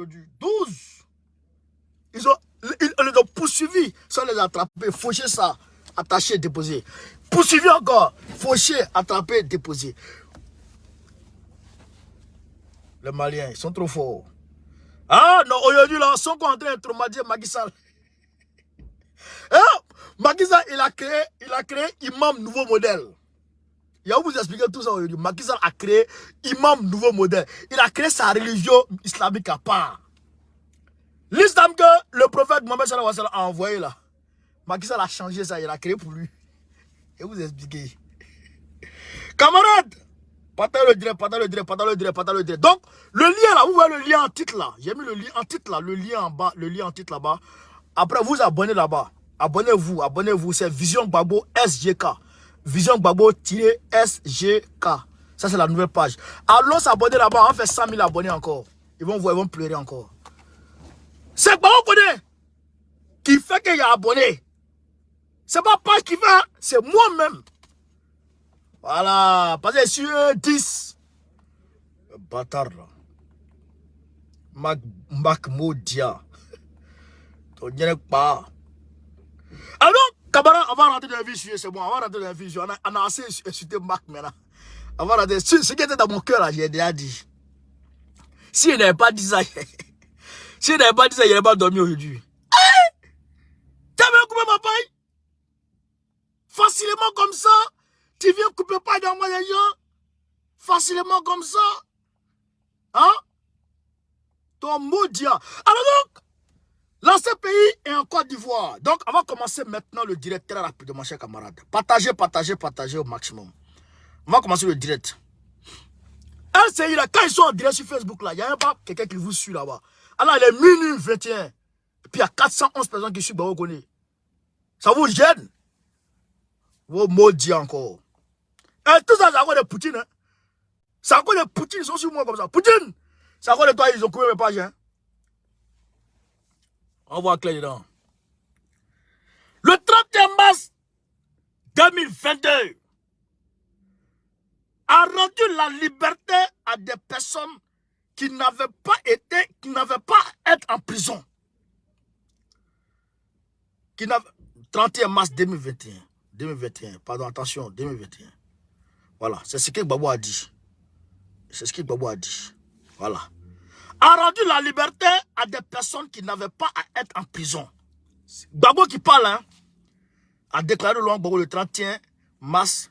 aujourd'hui. 12. Ils les ont poursuivis sans les attraper. Fauché ça, attaché, déposé. Poursuivi encore. Fauché, attrapé, déposé. Les Maliens, ils sont trop forts. Ah non, aujourd'hui, là, ils sont en train de traumatiser Macky Sall. Macky Sall, il a créé imam nouveau modèle. Il va vous expliquer tout ça aujourd'hui. Macky Sall a créé imam nouveau modèle. Il a créé sa religion islamique à part. L'islam que le prophète Mohammed sallallahu alayhi wa sallam a envoyé là. Macky Sall a changé ça, il a créé pour lui. Et vous expliquer. Camarades, partagez le direct, partagez le direct, partagez le direct, partagez le direct. Donc, le lien là, vous voyez le lien en titre là. J'ai mis le lien en titre là, le lien en bas, le lien en titre là-bas. Après, vous abonnez là-bas. Abonnez-vous, abonnez-vous. C'est Vision Gbagbo SGK. Vision Gbagbo-SGK. Ça, c'est la nouvelle page. Allons s'abonner là-bas. On fait 100 000 abonnés encore. Ils vont voir, ils vont pleurer encore. C'est Gbagbo Kodé qui fait qu'il y a abonné. C'est pas page qui fait, c'est moi-même. Voilà. Parce que sur 10. Le bâtard là. Mac Modia. On dirait pas. Alors, camarade, on va rentrer dans la vie, c'est bon, on va rentrer dans la vie. On a assez insulté Mac maintenant. On va rentrer. Ce qui était dans mon cœur là, j'ai déjà dit. S'il n'avait pas dit ça, s'il n'avait pas dit ça, il n'aurait pas dormi aujourd'hui. Tu as coupé ma paille? Facilement comme ça, tu viens couper paille dans moi les gens? Facilement comme ça? Hein? Ton maudit. Alors donc, là, ce pays est en Côte d'Ivoire. Donc, on va commencer maintenant le direct très rapidement, chers camarades. Partagez, partagez, partagez au maximum. On va commencer le direct. LCI, là, quand ils sont en direct sur Facebook, là, il n'y a pas quelqu'un qui vous suit là-bas. Alors, il est minuit 21. Et puis, il y a 411 personnes qui suivent Gbagbo Kodé. Ça vous gêne? Vos maudits encore. Et tout ça, c'est encore de Poutine. Hein? C'est encore de Poutine, ils sont sur moi comme ça. Poutine! C'est encore de toi, ils ont coupé mes pages. Hein? On voit clair dedans. Le 31 mars 2022 a rendu la liberté à des personnes qui n'avaient pas à être en prison. 31 mars 2021, pardon, attention, 2021. Voilà, c'est ce que Gbagbo a dit. C'est ce que Gbagbo a dit. Voilà. A rendu la liberté à des personnes qui n'avaient pas à être en prison. Gbagbo qui parle, hein, a déclaré le Gbagbo le 31 mars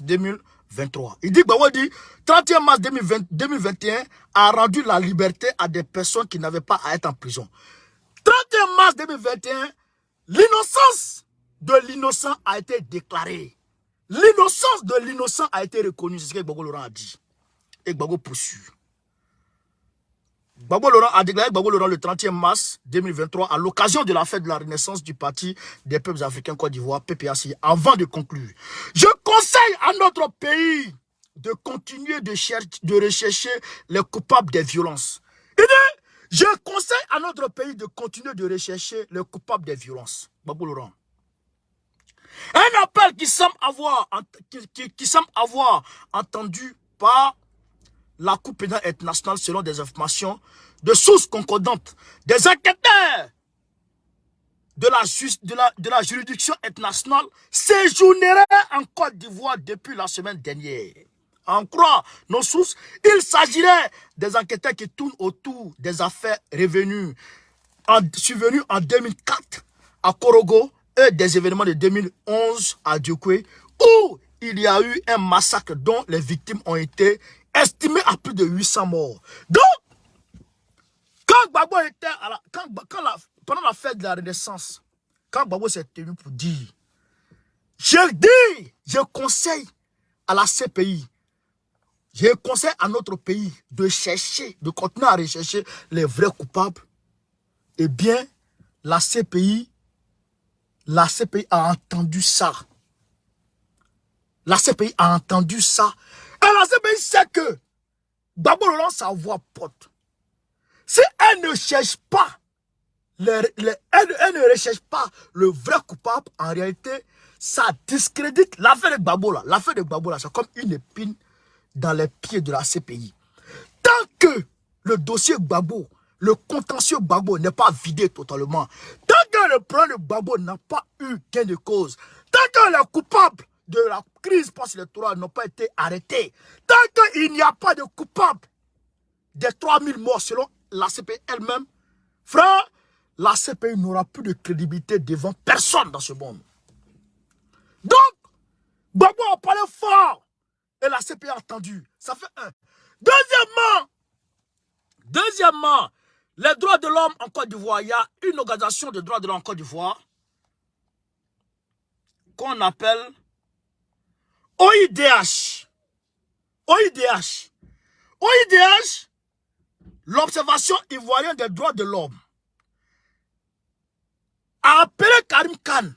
2023. Il dit, Gbagbo dit, 31 mars 2021 a rendu la liberté à des personnes qui n'avaient pas à être en prison. 31 mars 2021, l'innocence de l'innocent a été déclarée. L'innocence de l'innocent a été reconnue. C'est ce que Gbagbo Laurent a dit. Et Gbagbo poursuit. Gbagbo Laurent a déclaré Gbagbo Laurent le 31 mars 2023 à l'occasion de la fête de la renaissance du Parti des peuples africains Côte d'Ivoire, PPAC. Avant de conclure, je conseille à notre pays de continuer de rechercher les coupables des violences. Il dit, je conseille à notre pays de continuer de rechercher les coupables des violences. Gbagbo Laurent. Un appel qui semble avoir entendu par la Cour pénale internationale selon des informations de sources concordantes. Des enquêteurs de la juridiction internationale séjourneraient en Côte d'Ivoire depuis la semaine dernière. En croire nos sources, il s'agirait des enquêteurs qui tournent autour des affaires survenues en 2004 à Korogo et des événements de 2011 à Diokwe, où il y a eu un massacre dont les victimes ont été estimées à plus de 800 morts. Donc, quand Gbagbo était pendant la fête de la Renaissance, quand Gbagbo s'est tenu pour dire, je conseille à la CPI, je conseille à notre pays de continuer à rechercher les vrais coupables. Eh bien, la CPI a entendu ça. La CPI a entendu ça. Et la CPI sait que Gbagbo Laurent, sa voix porte. Si elle ne cherche pas, elle ne recherche pas le vrai coupable, en réalité, ça discrédite l'affaire de Gbagbo là. L'affaire de Gbagbo là, c'est comme une épine dans les pieds de la CPI. Tant que le dossier Gbagbo, le contentieux Gbagbo n'est pas vidé totalement, tant que le problème de Gbagbo n'a pas eu gain de cause, tant que les coupables de la crise post-électorale n'ont pas été arrêtés, tant qu'il n'y a pas de coupables des 3000 morts selon la CPI elle-même, frère, la CPI n'aura plus de crédibilité devant personne dans ce monde. Donc, Gbagbo a parlé fort et la CPI a entendu. Ça fait un. Deuxièmement, les droits de l'homme en Côte d'Ivoire, il y a une organisation de droits de l'homme en Côte d'Ivoire qu'on appelle OIDH. OIDH. OIDH, l'Observation ivoirienne des droits de l'homme, a appelé Karim Khan,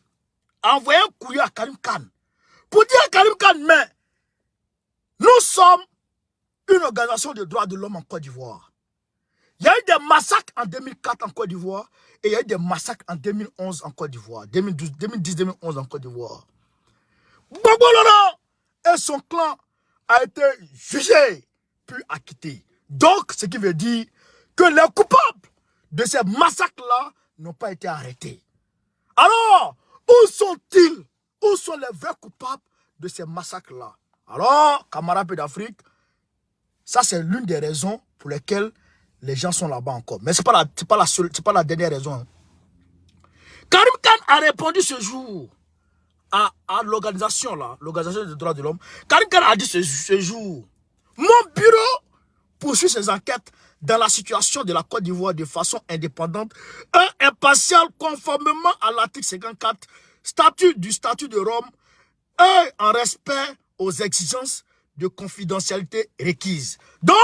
a envoyé un courrier à Karim Khan pour dire à Karim Khan, mais nous sommes une organisation de droits de l'homme en Côte d'Ivoire. Il y a eu des massacres en 2004 en Côte d'Ivoire et il y a eu des massacres en 2011 en Côte d'Ivoire, 2010-2011 en Côte d'Ivoire. Gbagbo et son clan a été jugé puis acquitté. Donc, ce qui veut dire que les coupables de ces massacres-là n'ont pas été arrêtés. Alors, où sont-ils? Où sont les vrais coupables de ces massacres-là? Alors, camarades d'Afrique, ça c'est l'une des raisons pour lesquelles les gens sont là-bas encore. Mais ce n'est pas la dernière raison. Hein. Karim Khan a répondu ce jour à l'organisation des droits de l'homme. Karim Khan a dit ce jour, mon bureau poursuit ses enquêtes dans la situation de la Côte d'Ivoire de façon indépendante et impartiale conformément à l'article 54 du statut de Rome et en respect aux exigences de confidentialité requises. Donc,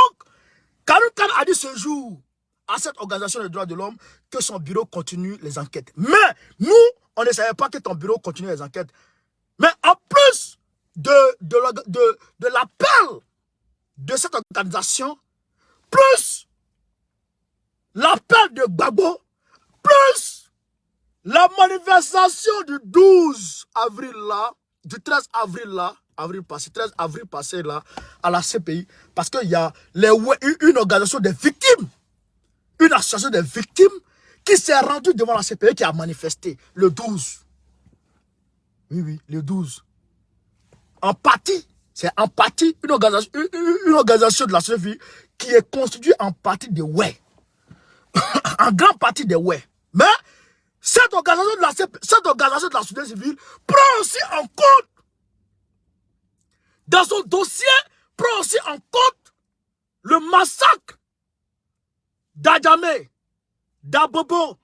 Karim Khan a dit ce jour à cette organisation des droits de l'homme que son bureau continue les enquêtes. Mais nous, on ne savait pas que ton bureau continue les enquêtes. Mais en plus de l'appel de cette organisation, plus l'appel de Gbagbo, plus la manifestation du 12 avril là, du 13 avril là, 13 avril passé là, à la CPI, parce qu'il y a une organisation des victimes, une association des victimes qui s'est rendue devant la CPI, qui a manifesté le 12. Oui, le 12. En partie, c'est en partie une organisation de la société civile qui est constituée en partie de ouais. En grande partie de ouais. Mais cette organisation de la société civile prend aussi en compte, dans son dossier, prend aussi en compte le massacre d'Adjamé, d'Abobo,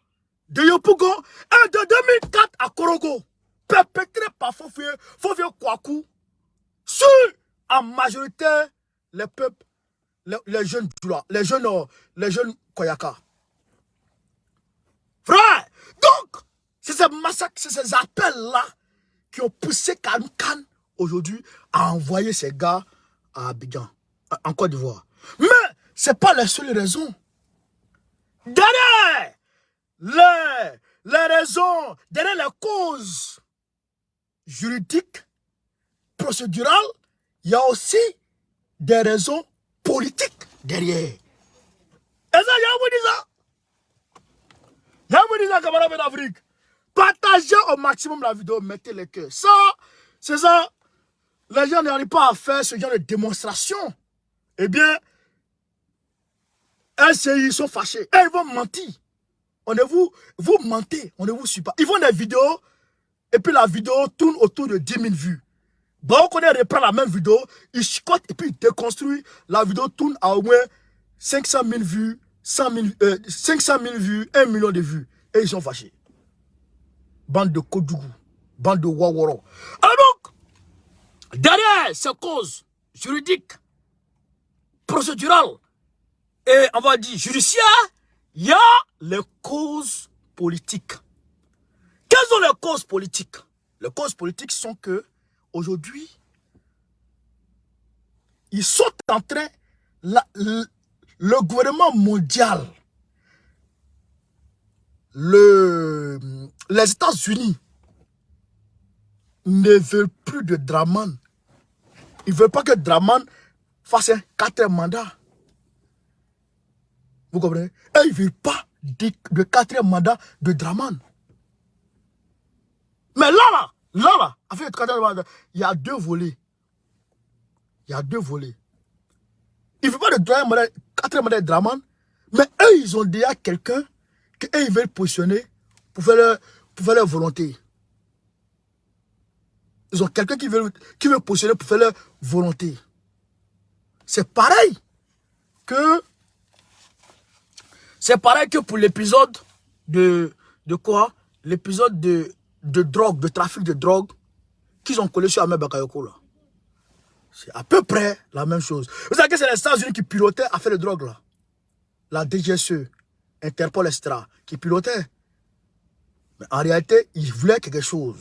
de Yopougon et de 2004 à Korogo, perpétré par Fofieux Kouakou sur en majorité les peuples, les jeunes Djoula, les jeunes Koyaka. Frère, donc, c'est ces massacres, c'est ces appels-là qui ont poussé Karim Khan aujourd'hui à envoyer ces gars à Abidjan, en Côte d'Ivoire. Mais ce n'est pas la seule raison. Derrière les raisons, derrière les causes juridiques, procédurales, il y a aussi des raisons politiques derrière. Et ça, je vous dis ça. Je vous dis ça, camarades d'Afrique. Partagez au maximum la vidéo, mettez les cœurs. Ça, c'est ça. Les gens n'arrivent pas à faire ce genre de démonstration. Eh bien, ils sont fâchés. Et ils vont mentir. Vous mentez, on ne vous suit pas. Ils font des vidéos, et puis la vidéo tourne autour de 10 000 vues. Bon, on reprend la même vidéo, il chicote et puis il déconstruit. La vidéo tourne à au moins 500 000 vues, 500 000 vues, 1 million de vues. Et ils sont fâchés. Bande de Kodougou, bande de Waworo. Alors donc, derrière ces causes juridiques, procédurales et on va dire judiciaires, il y a les causes politiques. Quelles sont les causes politiques? Les causes politiques sont que aujourd'hui, ils sont en train, le gouvernement mondial, les États-Unis ne veulent plus de Draman. Ils ne veulent pas que Draman fasse un 4e mandat. Vous comprenez? Et ils ne veulent pas de quatrième mandat de Draman. Mais là, avec le quatrième mandat, il y a deux volets. Il y a deux volets. Il ne veut pas de quatrième mandat de Draman, mais eux, ils ont déjà quelqu'un qu'eux, ils veulent positionner pour faire leur volonté. Ils ont quelqu'un qui veut positionner pour faire leur volonté. C'est pareil que pour l'épisode de quoi? L'épisode de drogue, de trafic de drogue qu'ils ont collé sur Ahmed Bakayoko là. C'est à peu près la même chose. Vous savez que c'est les États-Unis qui pilotaient à faire de drogue là. La DGSE, Interpol, etc. qui pilotaient. Mais en réalité, ils voulaient quelque chose.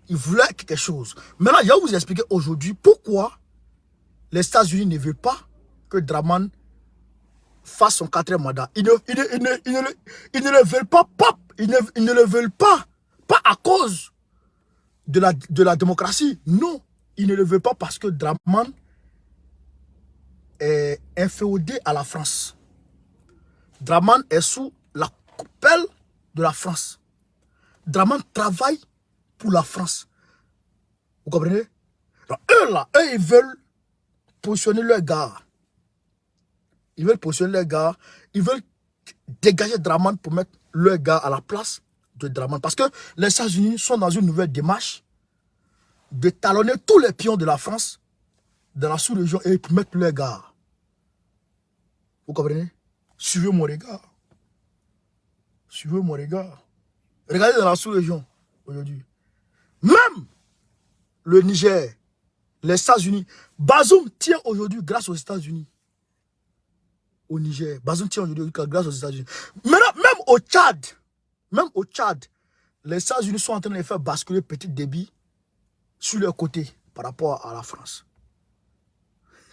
Ils voulaient quelque chose. Maintenant, je vais vous expliquer aujourd'hui pourquoi les États-Unis ne veulent pas que Draman fasse son quatrième mandat. Ils ne le veulent pas, ils ne le veulent pas. Pas à cause de la démocratie. Non, ils ne le veulent pas parce que Draman est inféodé à la France. Draman est sous la coupelle de la France. Draman travaille pour la France. Vous comprenez? Alors, eux, ils veulent positionner leur gars. Ils veulent positionner leur gars. Ils veulent dégager Draman pour mettre leur gars à la place de Draman. Parce que les États-Unis sont dans une nouvelle démarche de talonner tous les pions de la France dans la sous-région et pour mettre leur gars. Vous comprenez? Suivez mon regard. Suivez mon regard. Regardez dans la sous-région aujourd'hui. Même le Niger, les États-Unis. Bazoum tient aujourd'hui grâce aux États-Unis. Au Niger. Bazoum tient aujourd'hui grâce aux États-Unis. Maintenant, même au Tchad, les États-Unis sont en train de faire basculer petit débit sur leur côté par rapport à la France.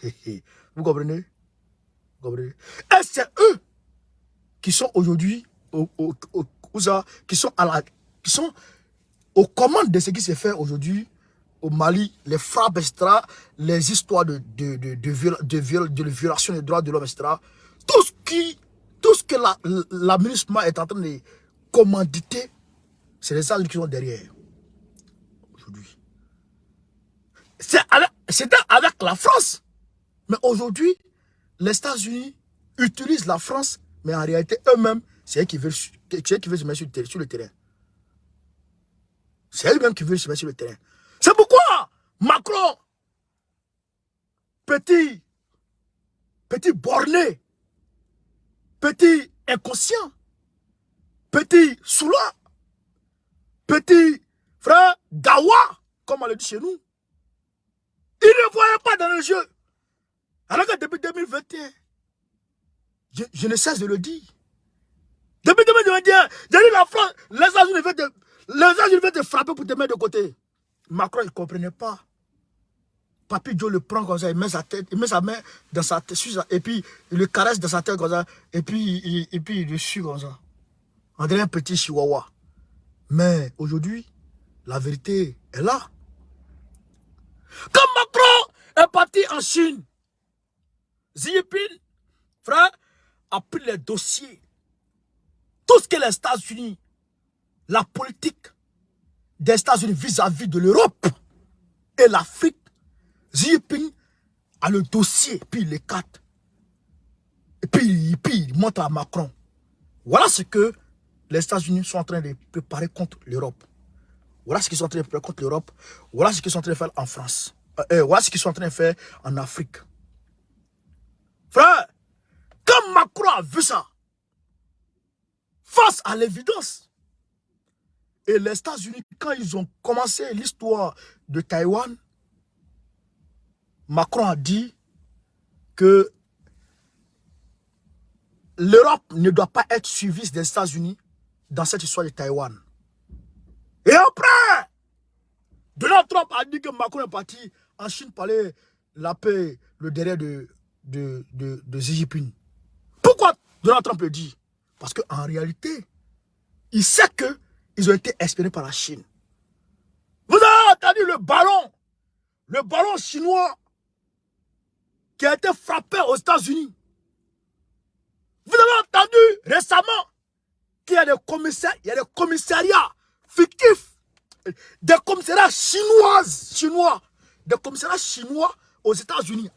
Vous comprenez? Vous comprenez? Et c'est eux qui sont aujourd'hui qui sont aux commandes de ce qui se fait aujourd'hui au Mali, les frappes, etc., les histoires de violation des droits de l'homme, etc. Tout ce que la ministre est en train de commanditer, c'est les États-Unis qui sont derrière. Aujourd'hui. C'était avec la France. Mais aujourd'hui, les États-Unis utilisent la France, mais en réalité, eux-mêmes, c'est eux qui veulent se mettre sur le terrain. C'est eux-mêmes qui veulent se mettre sur le terrain. C'est pourquoi Macron, petit borné, petit inconscient, petit soula, petit frère Gawa, comme on le dit chez nous, il ne voyait pas dans le jeu. Alors que depuis 2021, je ne cesse de le dire. Depuis 2021, j'ai dit la France, les États-Unis veulent te frapper pour te mettre de côté. Macron, il ne comprenait pas. Papy Joe le prend comme ça, il met sa main dans sa tête, et puis il le caresse dans sa tête comme ça, et puis il le suit comme ça. On dirait un petit chihuahua. Mais aujourd'hui, la vérité est là. Quand Macron est parti en Chine, Xi Jinping, frère, a pris les dossiers. Tout ce que les États-Unis, la politique des États-Unis vis-à-vis de l'Europe et l'Afrique, Xi Jinping a le dossier, puis il l'écarte. Et puis il montre à Macron. Voilà ce que les États-Unis sont en train de préparer contre l'Europe. Voilà ce qu'ils sont en train de préparer contre l'Europe. Voilà ce qu'ils sont en train de faire en France. Voilà ce qu'ils sont en train de faire en Afrique. Frère, quand Macron a vu ça, face à l'évidence, et les États-Unis, quand ils ont commencé l'histoire de Taïwan, Macron a dit que l'Europe ne doit pas être suivie des États-Unis dans cette histoire de Taïwan. Et après, Donald Trump a dit que Macron est parti en Chine parler la paix, le derrière de Xi Jinping. Pourquoi Donald Trump le dit? Parce qu'en réalité, il sait qu'ils ont été espionnés par la Chine. Vous avez entendu le ballon chinois qui a été frappé aux États-Unis. Vous avez entendu récemment qu'il y a des commissariats fictifs, des commissariats chinois, des commissariats chinois aux États-Unis,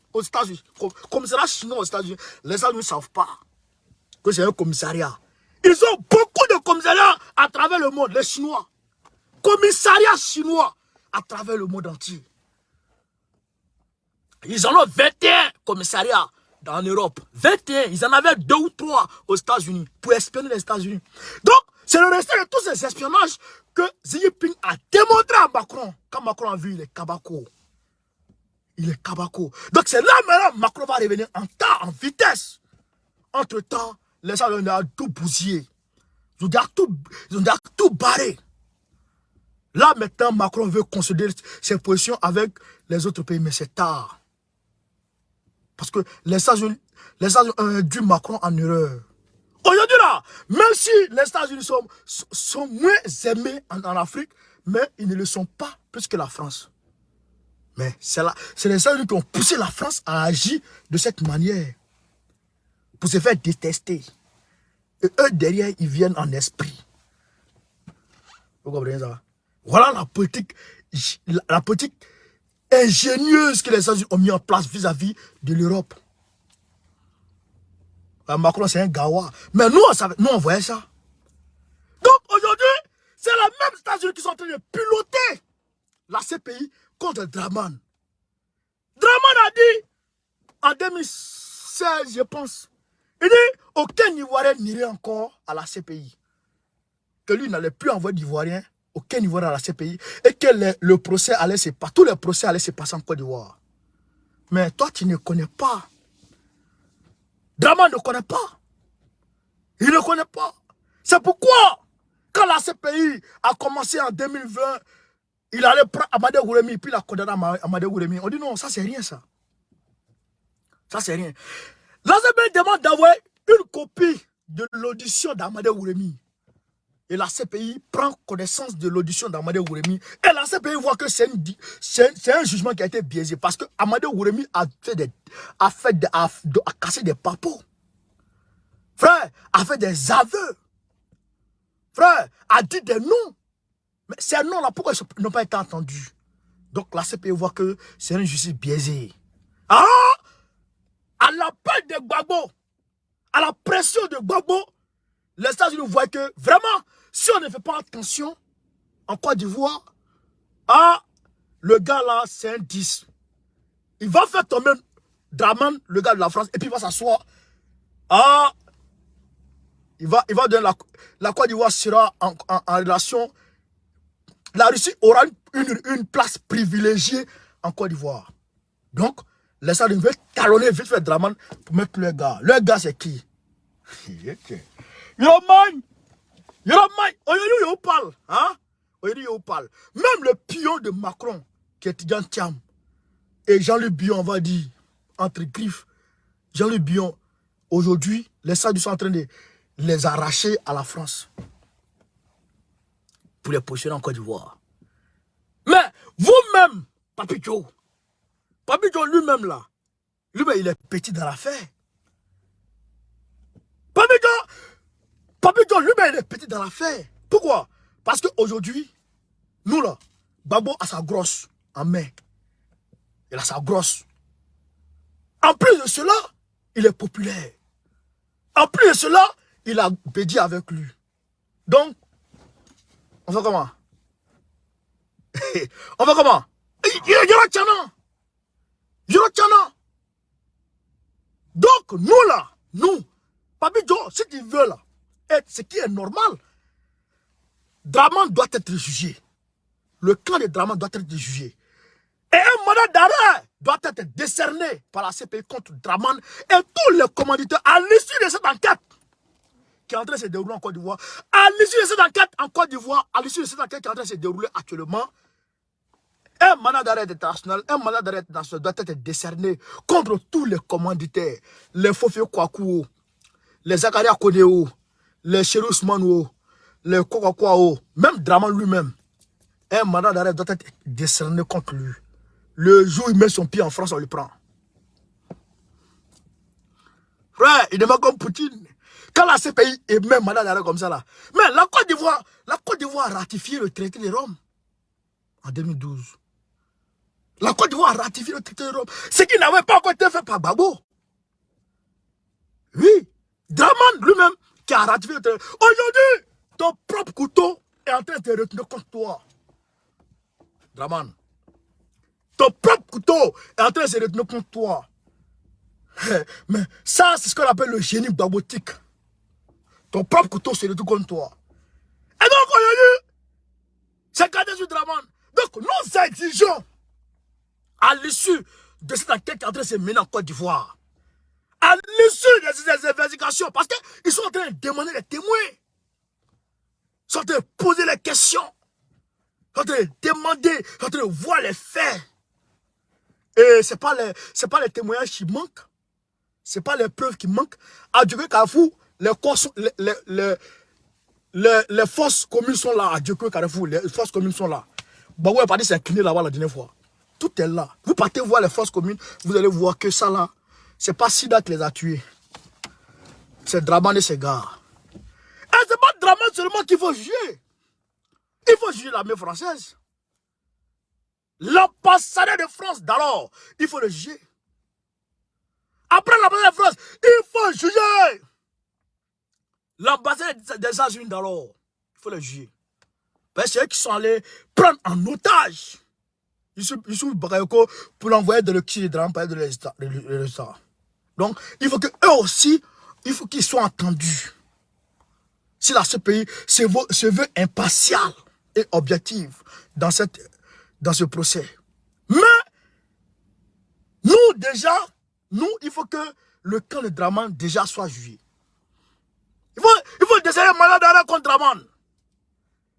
commissariats chinois aux États-Unis. Les gens ne savent pas que c'est un commissariat. Ils ont beaucoup de commissariats à travers le monde, les Chinois. Commissariats chinois à travers le monde entier. Ils en ont 21 commissariats en Europe. 21. Ils en avaient 2 ou 3 aux États-Unis pour espionner les États-Unis. Donc, c'est le restant de tous ces espionnages que Xi Jinping a démontré à Macron. Quand Macron a vu, il est cabako. Il est cabako. Donc, c'est là maintenant Macron va revenir en temps, en vitesse. Entre-temps, les gens ont tout bousillé. Ils ont tout barré. Là, maintenant, Macron veut consolider ses positions avec les autres pays, mais c'est tard. Parce que les États-Unis ont induit Macron en erreur. Aujourd'hui, là, même si les États-Unis sont moins aimés en Afrique, mais ils ne le sont pas plus que la France. Mais c'est les États-Unis qui ont poussé la France à agir de cette manière. Pour se faire détester. Et eux, derrière, ils viennent en esprit. Vous comprenez ça? Voilà la politique ingénieuse que les États-Unis ont mis en place vis-à-vis de l'Europe. Macron, c'est un gawa. Mais nous, on voyait ça. Donc, aujourd'hui, c'est la même États-Unis qui sont en train de piloter la CPI contre Draman. Draman a dit, en 2016, je pense, il dit, aucun Ivoirien n'irait encore à la CPI. Que lui n'allait plus envoyer d'Ivoiriens, aucun Ivoirien à la CPI, et que le procès allait se passer, tous les procès allaient se passer en Côte d'Ivoire. Mais toi, tu ne connais pas. Draman ne connaît pas. Il ne connaît pas. C'est pourquoi, quand la CPI a commencé en 2020, il allait prendre Amadé Gouremi, puis il a condamné Amadé Gouremi. On dit non, ça c'est rien ça. Ça c'est rien. La CPI demande d'avoir une copie de l'audition d'Amadé Gouremi. Et la CPI prend connaissance de l'audition d'Amadé Gouremi. Et la CPI voit que c'est un jugement qui a été biaisé. Parce que Amadé Gouremi a cassé des papos. Frère, a fait des aveux. Frère, a dit des noms. Mais ces noms-là, pourquoi ils n'ont pas été entendus? Donc la CPI voit que c'est une justice biaisée. Ah! À l'appel de Gbagbo, à la pression de Gbagbo, les États-Unis voient que vraiment, si on ne fait pas attention, en Côte d'Ivoire, ah, le gars là, c'est un 10. Il va faire tomber Draman, le gars de la France, et puis il va s'asseoir. Ah, il va donner la Côte d'Ivoire sera en relation. La Russie aura une place privilégiée en Côte d'Ivoire. Donc, les États-Unis veulent talonner vite fait Draman pour mettre le gars. Le gars, c'est qui? Yo man! Aujourd'hui, on parle. Hein? Aujourd'hui, on parle. Même le pion de Macron, qui est Tidjane Thiam, et Jean-Luc Bion, on va dire, entre griffes, Jean-Luc Bion, aujourd'hui, les États-Unis sont en train de les arracher à la France. Pour les positionner en Côte d'Ivoire. Mais, vous-même, Papi Joe lui-même là, lui-même, il est petit dans l'affaire. Papi Joe lui-même, il est petit dans l'affaire. Pourquoi? Parce qu'aujourd'hui, nous là, Gbagbo a sa grosse en main. Il a sa grosse. En plus de cela, il est populaire. En plus de cela, il a Bédi avec lui. Donc, on fait comment? On fait comment? Donc, nous là, Papi Joe, ce qu'il veut là, ce qui est normal, Draman doit être jugé. Le camp de Draman doit être jugé. Et un mandat d'arrêt doit être décerné par la CPI contre Draman et tous les commanditaires à l'issue de cette enquête qui est en train de se dérouler en Côte d'Ivoire. À l'issue de cette enquête en Côte d'Ivoire, à l'issue de cette enquête qui est en train de se dérouler actuellement, un mandat d'arrêt international, doit être décerné contre tous les commanditaires, les Fofio Kwaku, les Zakaria Kodeo, les Cherous Manou, les Kokakwao, même Draman lui-même. Un mandat d'arrêt doit être décerné contre lui. Le jour où il met son pied en France, on le prend. Frère, il n'est pas comme Poutine. Quand la CPI est même mandat d'arrêt comme ça là. Mais la Côte d'Ivoire a ratifié le traité de Rome en 2012. La Côte d'Ivoire a ratifié le traité de Rome. Ce qui n'avait pas encore été fait par Gbagbo. Oui. Draman lui-même qui a ratifié le traité. Aujourd'hui, ton propre couteau est en train de te retenir contre toi. Draman. Ton propre couteau est en train de se retenir contre toi. Mais ça, c'est ce qu'on appelle le génie gbabotique. Ton propre couteau se retrouve contre toi. Et donc, aujourd'hui, c'est gardé sur Draman. Donc, nous exigeons, à l'issue de cette enquête qui est en train de se mener en Côte d'Ivoire, à l'issue de ces investigations, parce qu'ils sont en train de demander les témoins, ils sont en train de poser les questions, ils sont en train de demander, ils sont en train de voir les faits. Et ce n'est pas les témoignages qui manquent, ce n'est pas les preuves qui manquent. À Djoké Carrefour, les forces communes sont là. À Djoké Carrefour, les forces communes sont là. Bah ouais, parti s'est incliné là-bas la dernière fois. Tout est là. Vous partez voir les forces communes, vous allez voir que ça là, c'est pas Sida qui les a tués. C'est Draman et ses gars. Et c'est pas Draman seulement qu'il faut juger. Il faut juger l'armée française. L'ambassadeur de France d'alors, il faut le juger. Après l'ambassadeur de France, il faut juger. L'ambassadeur des États-Unis d'alors, il faut le juger. Parce que c'est eux qui sont allés prendre en otage Youssouf Bakayoko pour l'envoyer dans le Kiri Draman pour aider les États. Donc, il faut qu'eux aussi, il faut qu'ils soient entendus. Si ce pays se veut impartial et objectif dans ce procès. Mais, il faut que le camp de Draman déjà soit jugé. Il faut décider un mandat d'arrêt contre Draman.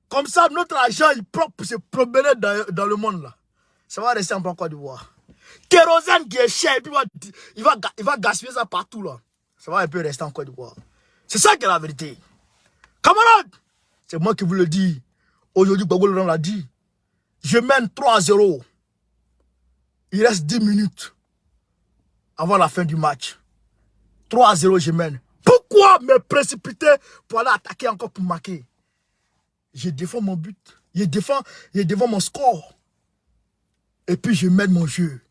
Comme ça, notre argent, il peut se promener dans le monde là. Ça va rester en Côte d'Ivoire. Kérosène qui est cher, et puis il va gaspiller ça partout là. Ça va un peu rester en Côte d'Ivoire. C'est ça qui est la vérité. Camarades, c'est moi qui vous le dis. Aujourd'hui, Gbagbo Laurent l'a dit. Je mène 3-0. Il reste 10 minutes avant la fin du match. 3-0, je mène. Pourquoi me précipiter pour aller attaquer encore pour marquer? Je défends mon but. Je défends mon score. Et puis je mène mon jeu.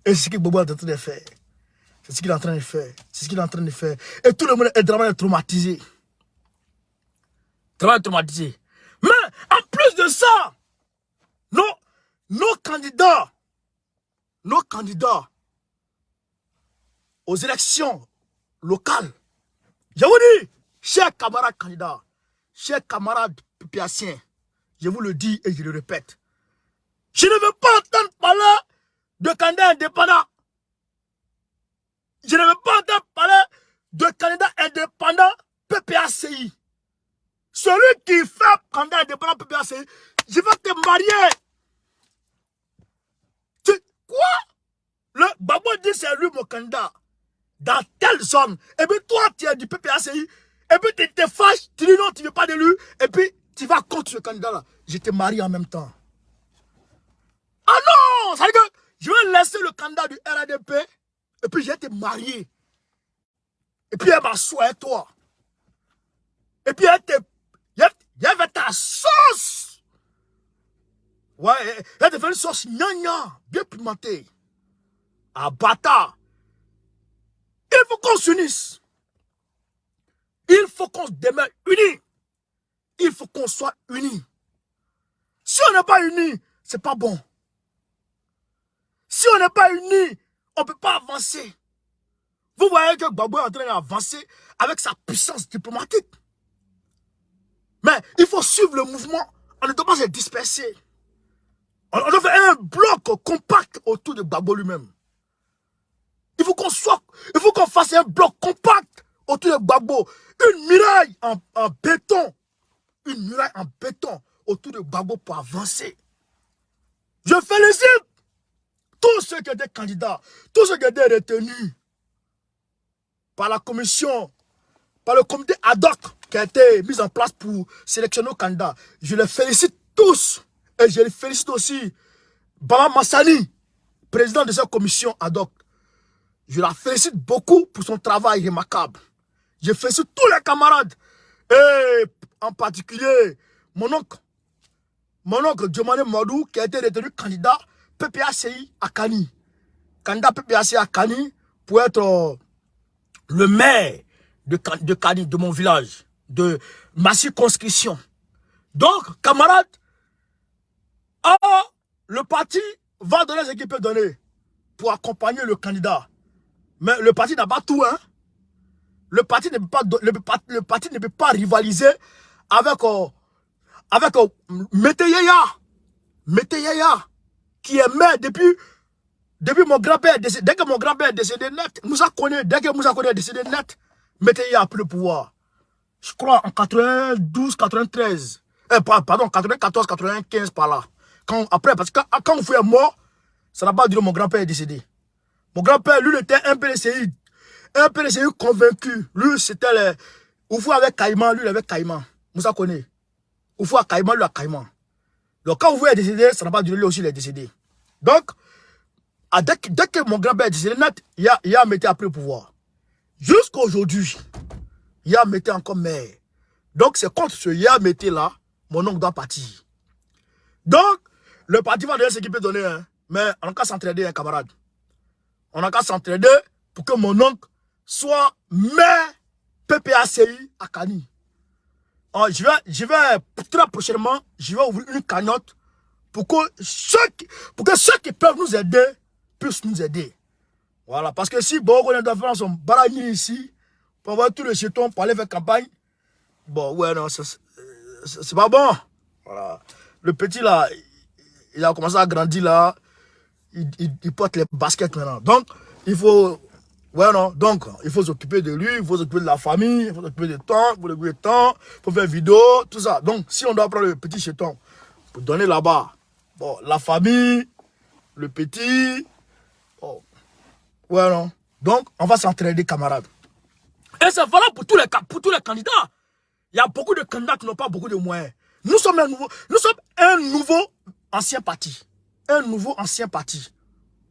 Et c'est ce que Gbagbo est en train de faire. C'est ce qu'il est en train de faire. C'est ce qu'il est en train de faire. Et tout le monde est vraiment traumatisé. Vraiment traumatisé. Mais en plus de ça, nos candidats aux élections locales, je vous dis, chers camarades candidats, chers camarades pipiaciens, je vous le dis et je le répète, je ne veux pas entendre parler de candidats indépendants. Je ne veux pas entendre parler de candidats indépendants PPACI. Celui qui fait candidat indépendant PPACI, je vais te marier. Quoi? Le Gbagbo dit c'est lui mon candidat. Dans telle zone. Et puis toi, tu es du PPACI. Et puis tu te fâches, tu dis non, tu ne veux pas de lui. Et puis tu vas contre ce candidat-là. Je te marie en même temps. Ah non! Ça veut dire que je vais laisser le candidat du RADP. Et puis je vais te marier. Et puis elle m'assoit avec toi. Et puis elle va ta sauce. Ouais, elle devient une sauce gnagna, bien pimentée. Ah, bâtard. Il faut qu'on s'unisse. Il faut qu'on se demeure unis. Il faut qu'on soit unis. Si on n'est pas unis, c'est pas bon. Si on n'est pas unis, on ne peut pas avancer. Vous voyez que Gbagbo est en train d'avancer avec sa puissance diplomatique. Mais il faut suivre le mouvement. On ne doit pas se disperser. On doit faire un bloc compact autour de Gbagbo lui-même. Il faut qu'on fasse un bloc compact autour de Gbagbo. Une muraille en béton. Une muraille en béton autour de Gbagbo pour avancer. Je félicite tous ceux qui étaient candidats, tous ceux qui étaient retenus par la commission, par le comité ad hoc qui a été mis en place pour sélectionner nos candidats. Je les félicite tous. Et je les félicite aussi Baba Massani, président de cette commission ad hoc. Je la félicite beaucoup pour son travail remarquable. Je félicite tous les camarades. Et en particulier, mon oncle Djomane Madou, qui a été retenu candidat PPACI à Kani. Candidat PPACI à Kani pour être le maire de Kani, de mon village, de ma circonscription. Donc, camarades, le parti va donner ce qu'il peut donner pour accompagner le candidat. Mais le parti n'a pas tout, hein. Le parti ne peut pas rivaliser avec Météyaya. Météyaya, qui est maire depuis mon grand-père est décédé. Dès que mon grand-père est décédé net, dès que Moussa Koné est décédé net, Météyaya a pris le pouvoir. Je crois en 92, 93. Pardon, 94, 95 par là. Après, parce que quand vous est mort, ça n'a pas duré, mon grand-père est décédé. Mon grand-père, lui, était un PDCI. Un PDCI convaincu. Lui, c'était les... Oufou avec Caïman, lui, il avait Caïman. Moussa Koné. Oufou à Caïman, lui à Caïman. Donc, quand Oufou est décédé, ça n'a pas duré, lui aussi, il est décédé. Donc, dès que mon grand-père est décédé net, il a mis après le pouvoir. Jusqu'à aujourd'hui, il a mis encore maire. Donc, c'est contre ce Yah Mété là, mon oncle doit partir. Donc, le parti va donner ce qu'il peut donner, hein. Mais on n'a qu'à s'entraider, hein, camarades. On n'a qu'à s'entraider pour que mon oncle soit maire PPACI à Kani. Je vais très prochainement, je vais ouvrir une cagnotte pour que ceux qui peuvent nous aider puissent nous aider. Voilà, parce que si Bogo doit faire son barani ici, pour avoir tous les jetons pour aller faire campagne, bon, ouais, non, c'est pas bon. Voilà. Le petit là, il a commencé à grandir là. Il porte les baskets maintenant. Donc, il faut... Ouais, non. Donc, il faut s'occuper de lui, il faut s'occuper de la famille, il faut s'occuper du temps, il faut s'occuper du temps, il faut faire vidéo, tout ça. Donc, si on doit prendre le petit jeton pour donner là-bas, bon, la famille, le petit... Oh. Ouais, non. Donc, on va s'entraider, camarades. Et c'est valable pour tous les candidats. Il y a beaucoup de candidats qui n'ont pas beaucoup de moyens. Nous sommes un nouveau ancien parti. Un nouveau ancien parti.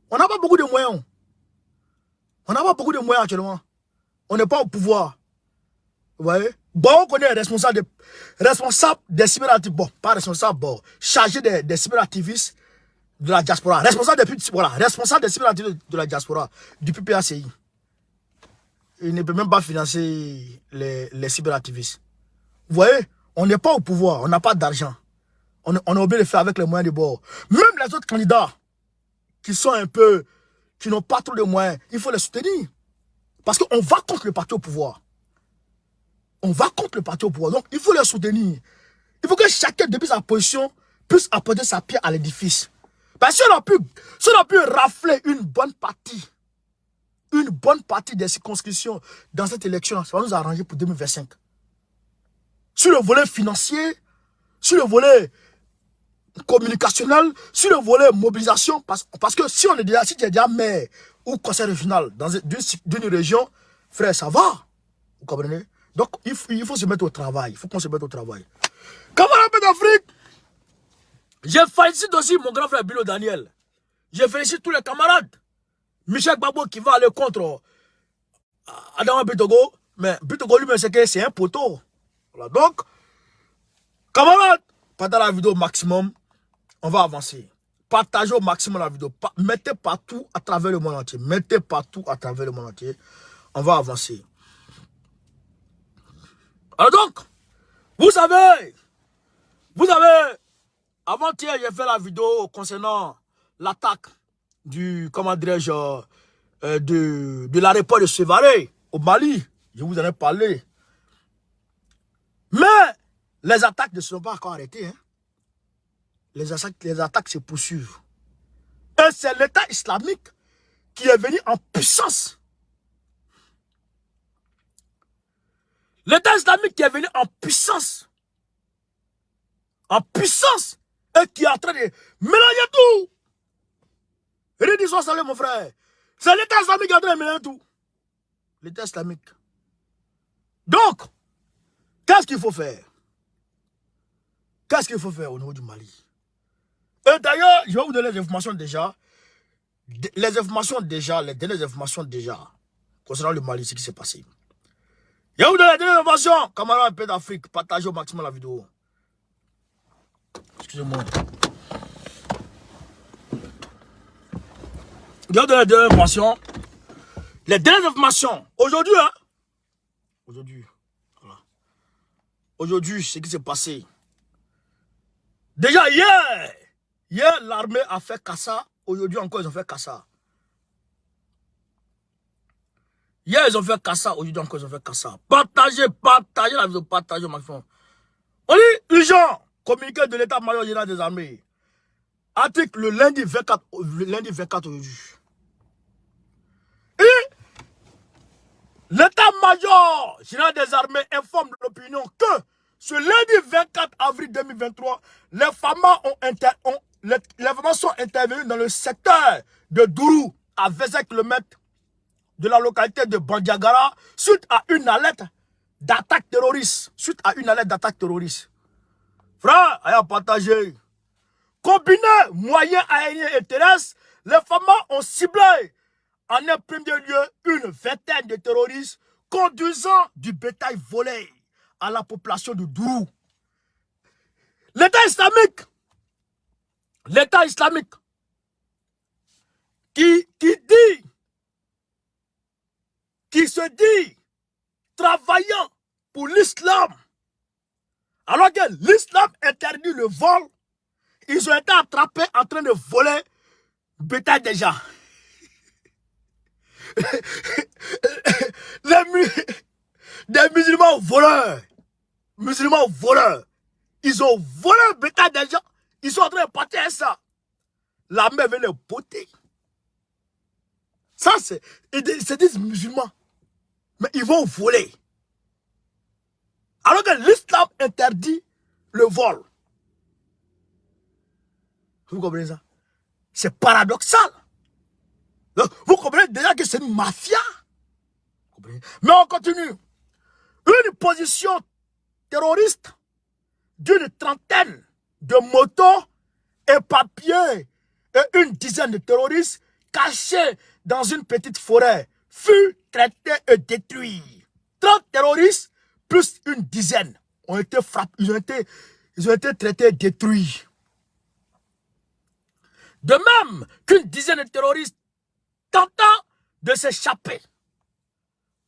On n'a pas beaucoup de moyens. On n'a pas beaucoup de moyens actuellement. On n'est pas au pouvoir. Vous voyez? Bon, on connaît responsable des cyberactivistes. Bon, pas responsable, bon, chargé des cyberactivistes de la diaspora. Responsable des cyberactivistes de la diaspora, du PPACI. Il ne peut même pas financer les cyberactivistes. Vous voyez? On n'est pas au pouvoir, on n'a pas d'argent. On est obligé de le faire avec les moyens de bord. Même les autres candidats qui sont un peu, qui n'ont pas trop de moyens, il faut les soutenir. Parce qu'on va contre le parti au pouvoir. On va contre le parti au pouvoir. Donc, il faut les soutenir. Il faut que chacun, depuis sa position, puisse apporter sa pierre à l'édifice. Parce que si on a pu rafler une bonne partie des circonscriptions dans cette élection, ça va nous arranger pour 2025. Sur le volet financier, sur le volet communicationnel, sur le volet mobilisation, parce que si tu es déjà maire ou conseil régional d'une région, frère, ça va. Vous comprenez? Donc, il faut se mettre au travail. Il faut qu'on se mette au travail. Camarades d'Afrique, je félicite aussi mon grand frère Bilo Daniel. Je félicite tous les camarades. Michel Babo qui va aller contre Adama Bitogo. Mais Bitogo lui-même, c'est un poteau. Voilà. Donc, camarades, pendant la vidéo au maximum, on va avancer. Partagez au maximum la vidéo. Mettez partout à travers le monde entier. Mettez partout à travers le monde entier. On va avancer. Alors donc, vous savez, avant-hier, j'ai fait la vidéo concernant l'attaque du, comment dirais-je, de l'aéroport de Sévaré au Mali. Je vous en ai parlé. Mais les attaques ne sont pas encore arrêtées. Hein. Les attaques se poursuivent. Et c'est l'État islamique qui est venu en puissance. L'État islamique qui est venu en puissance. En puissance. Et qui est en train de mélanger tout. Redis-moi salut mon frère. C'est l'État islamique qui est en train de mélanger tout. L'État islamique. Donc, qu'est-ce qu'il faut faire? Qu'est-ce qu'il faut faire au niveau du Mali? Et d'ailleurs, je vais vous donner les informations déjà. Les dernières informations déjà concernant le Mali, ce qui s'est passé. Et vous donner des informations, camarades Paix d'Afrique, partagez au maximum la vidéo. Excusez-moi. Je vous donne les dernières informations. Les dernières informations. Aujourd'hui, hein. Aujourd'hui. Voilà. Aujourd'hui, ce qui s'est passé. Déjà hier. Hier, l'armée a fait Kassa. Aujourd'hui encore, ils ont fait Kassa. Hier, ils ont fait Kassa. Aujourd'hui encore, ils ont fait Kassa. Partagez la vidéo. Partagez au maximum. On dit urgent. Communiqué de l'état-major général des armées. Article le lundi 24 aujourd'hui. Et l'état-major général des armées informe l'opinion que ce lundi 24 avril 2023, les FAMA sont intervenus dans le secteur de Dourou, à 25 km de la localité de Bandiagara, suite à une alerte d'attaque terroriste. Frère, à partager. Combiné moyens aériens et terrestres, les FAMA ont ciblé en un premier lieu une vingtaine de terroristes conduisant du bétail volé à la population de Dourou. L'État islamique qui se dit travaillant pour l'islam, alors que l'islam interdit le vol, ils ont été attrapés en train de voler bétail des gens. Des musulmans voleurs. Ils ont volé le bétail des gens. Ils sont en train de partir à ça. L'armée vient les botter. Ça, ils disent musulmans. Mais ils vont voler. Alors que l'islam interdit le vol. Vous comprenez ça? C'est paradoxal. Vous comprenez déjà que c'est une mafia. Mais on continue. Une position terroriste d'une trentaine de motos et papiers et une dizaine de terroristes cachés dans une petite forêt fut traitée et détruite. 30 terroristes plus une dizaine ont été frappés, ils ont été traités et détruits. De même qu'une dizaine de terroristes tentant de s'échapper.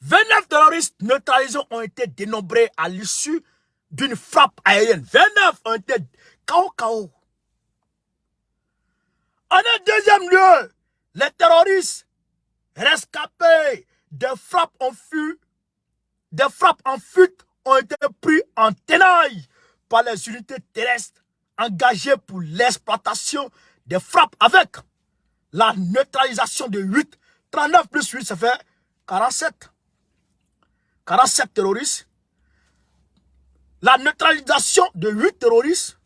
29 terroristes neutralisés ont été dénombrés à l'issue d'une frappe aérienne. 29 ont été KO. En un deuxième lieu, les terroristes rescapés des frappes en fuite ont été pris en tenaille par les unités terrestres engagées pour l'exploitation des frappes avec la neutralisation de 8. 39 plus 8, ça fait 47. 47 terroristes. La neutralisation de 8 terroristes.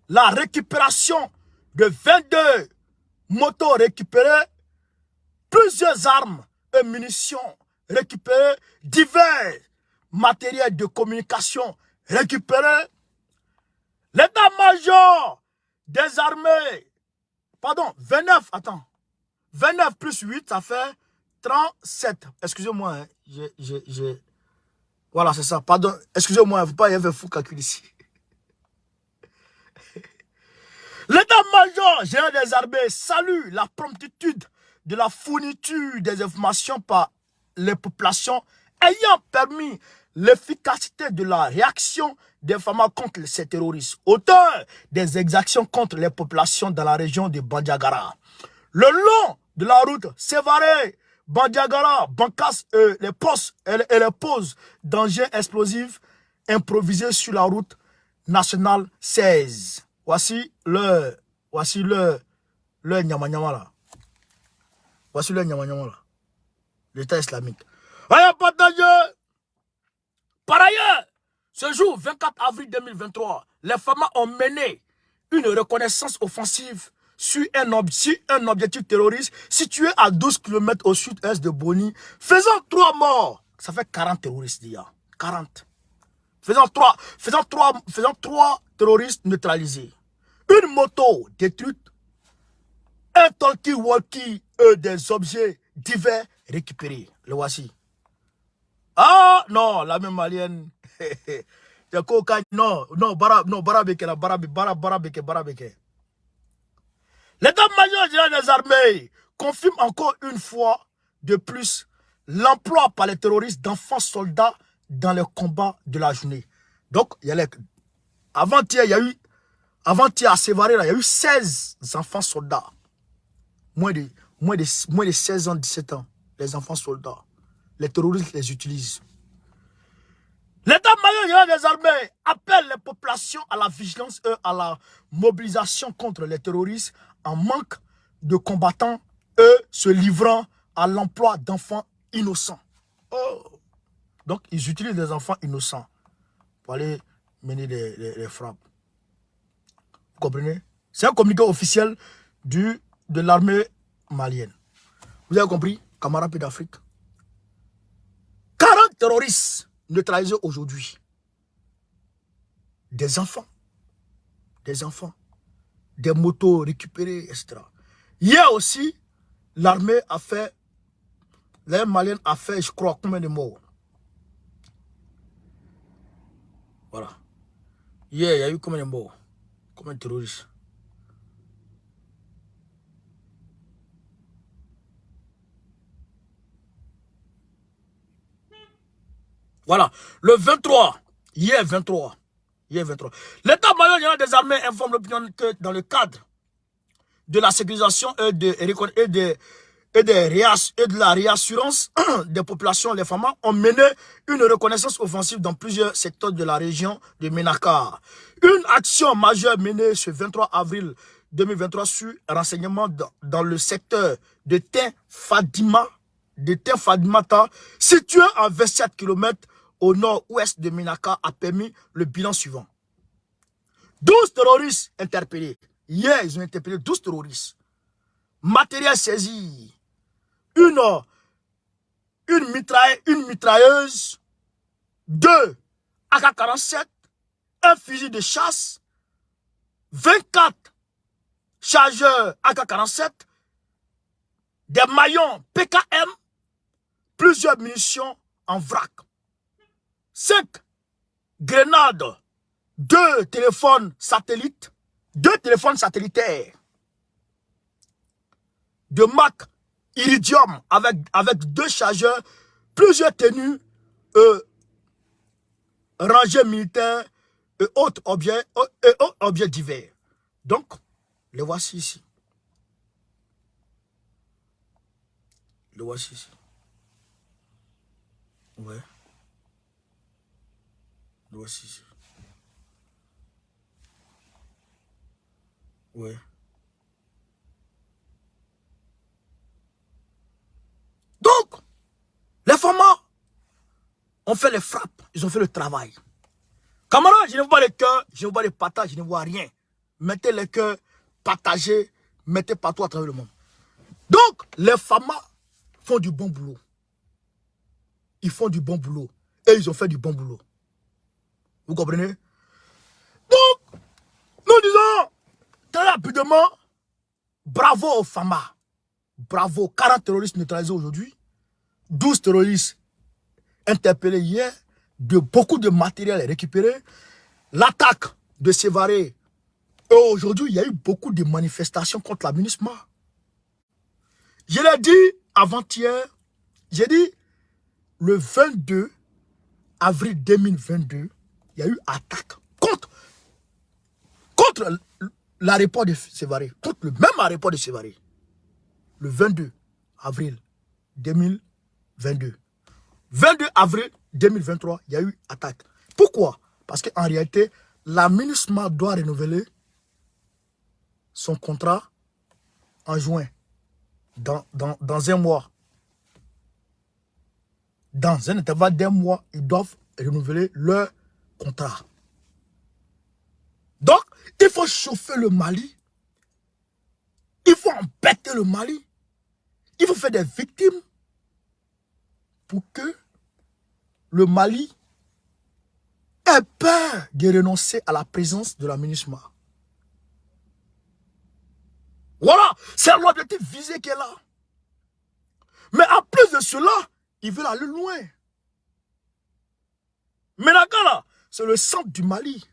La récupération de 22 motos récupérées. Plusieurs armes et munitions récupérées. Divers matériels de communication récupérés. L'état-major des armées. Pardon, 29 plus 8, ça fait 37. Excusez-moi, hein, voilà, c'est ça. Pardon, excusez-moi, il ne faut pas y avoir fou calcul ici. L'état-major général des armées salue la promptitude de la fourniture des informations par les populations ayant permis l'efficacité de la réaction des FAMA contre ces terroristes, auteur des exactions contre les populations dans la région de Bandiagara. Le long de la route Sévaré, Bandiagara, Bankas, les postes et les poses d'engins explosifs improvisés sur la route nationale 16. Voici le Nyama Nyama là. Voici le Nyama Nyama là. L'État islamique. Allez, partagez. Par ailleurs, ce jour 24 avril 2023, les FAMA ont mené une reconnaissance offensive sur un objectif terroriste situé à 12 km au sud-est de Boni, faisant 3 morts. Ça fait 40 terroristes déjà. 40. Faisant 3 terroristes neutralisés. Une moto détruite. Un talkie-walkie et des objets divers récupérés. Le voici. Ah, non, l'armée malienne. Non, non, Barabeke, Barabeke. L'état-major général des armées confirme encore une fois de plus l'emploi par les terroristes d'enfants soldats dans les combats de la journée. Donc, il y a les... Avant-hier, il y a eu... Avant-hier, à Sévaré, il y a eu 16 enfants soldats. Moins de 16 ans, 17 ans. Les enfants soldats. Les terroristes les utilisent. L'état-major général des armées appelle les populations à la vigilance et à la mobilisation contre les terroristes en manque de combattants, eux se livrant à l'emploi d'enfants innocents. Oh. Donc, ils utilisent des enfants innocents pour aller mener les frappes. Vous comprenez? C'est un communiqué officiel de l'armée malienne. Vous avez compris, camarades d'Afrique? 40 terroristes neutralisés aujourd'hui. Des enfants, des motos récupérées, etc. Hier aussi, l'armée a fait, l'armée malienne a fait, je crois, combien de morts? Voilà. Hier, il y a eu combien de morts? Combien de terroristes? Voilà. Le 23, hier 23. L'état-major général des armées informe l'opinion que dans le cadre de la sécurisation et de la réassurance des populations, les FAMA ont mené une reconnaissance offensive dans plusieurs secteurs de la région de Ménaka. Une action majeure menée ce 23 avril 2023 sur renseignement dans le secteur de Fadimata, situé à 27 km au nord-ouest de Ménaka, a permis le bilan suivant. 12 terroristes interpellés. Hier, ils ont interpellé 12 terroristes. Matériel saisi. Une mitrailleuse. 2 AK-47. Un fusil de chasse. 24 chargeurs AK-47. Des maillons PKM. Plusieurs munitions en vrac. 5 grenades. 2 téléphones satellites. 2 téléphones satellitaires de marque Iridium avec 2 chargeurs, plusieurs tenues, rangées militaires et autres objets divers. Donc, les voici ici. Le voici ici. Ouais. Le voici ici. Ouais. Donc, les formats ont fait les frappes, ils ont fait le travail. Camarades, je ne vois pas les cœurs, je ne vois pas les patates, je ne vois rien. Mettez les cœurs, partagez, mettez partout à travers le monde. Donc, les FAMA font du bon boulot. Ils font du bon boulot. Et ils ont fait du bon boulot. Vous comprenez? Donc, nous disons, très rapidement, bravo aux FAMA. Bravo, 40 terroristes neutralisés aujourd'hui. 12 terroristes interpellés hier. Beaucoup de matériel récupéré. L'attaque de Sévaré. Et aujourd'hui, il y a eu beaucoup de manifestations contre la MINUSMA. Je l'ai dit avant-hier. J'ai dit le 22 avril 2022, il y a eu attaque contre l'aéroport de Sévaré. Contre le même aéroport de Sévaré. Le 22 avril 2022. 22 avril 2023, il y a eu attaque. Pourquoi? Parce qu'en réalité, la MINUSMA doit renouveler son contrat en juin, dans un mois. Dans un intervalle d'un mois, ils doivent renouveler leur contrat. Donc, il faut chauffer le Mali. Il faut embêter le Mali. Il faut faire des victimes pour que le Mali ait peur de renoncer à la présence de la MINUSMA. Voilà, c'est l'objectif visé qui est là. Mais en plus de cela, ils veulent aller loin. Menaka, là, c'est le centre du Mali.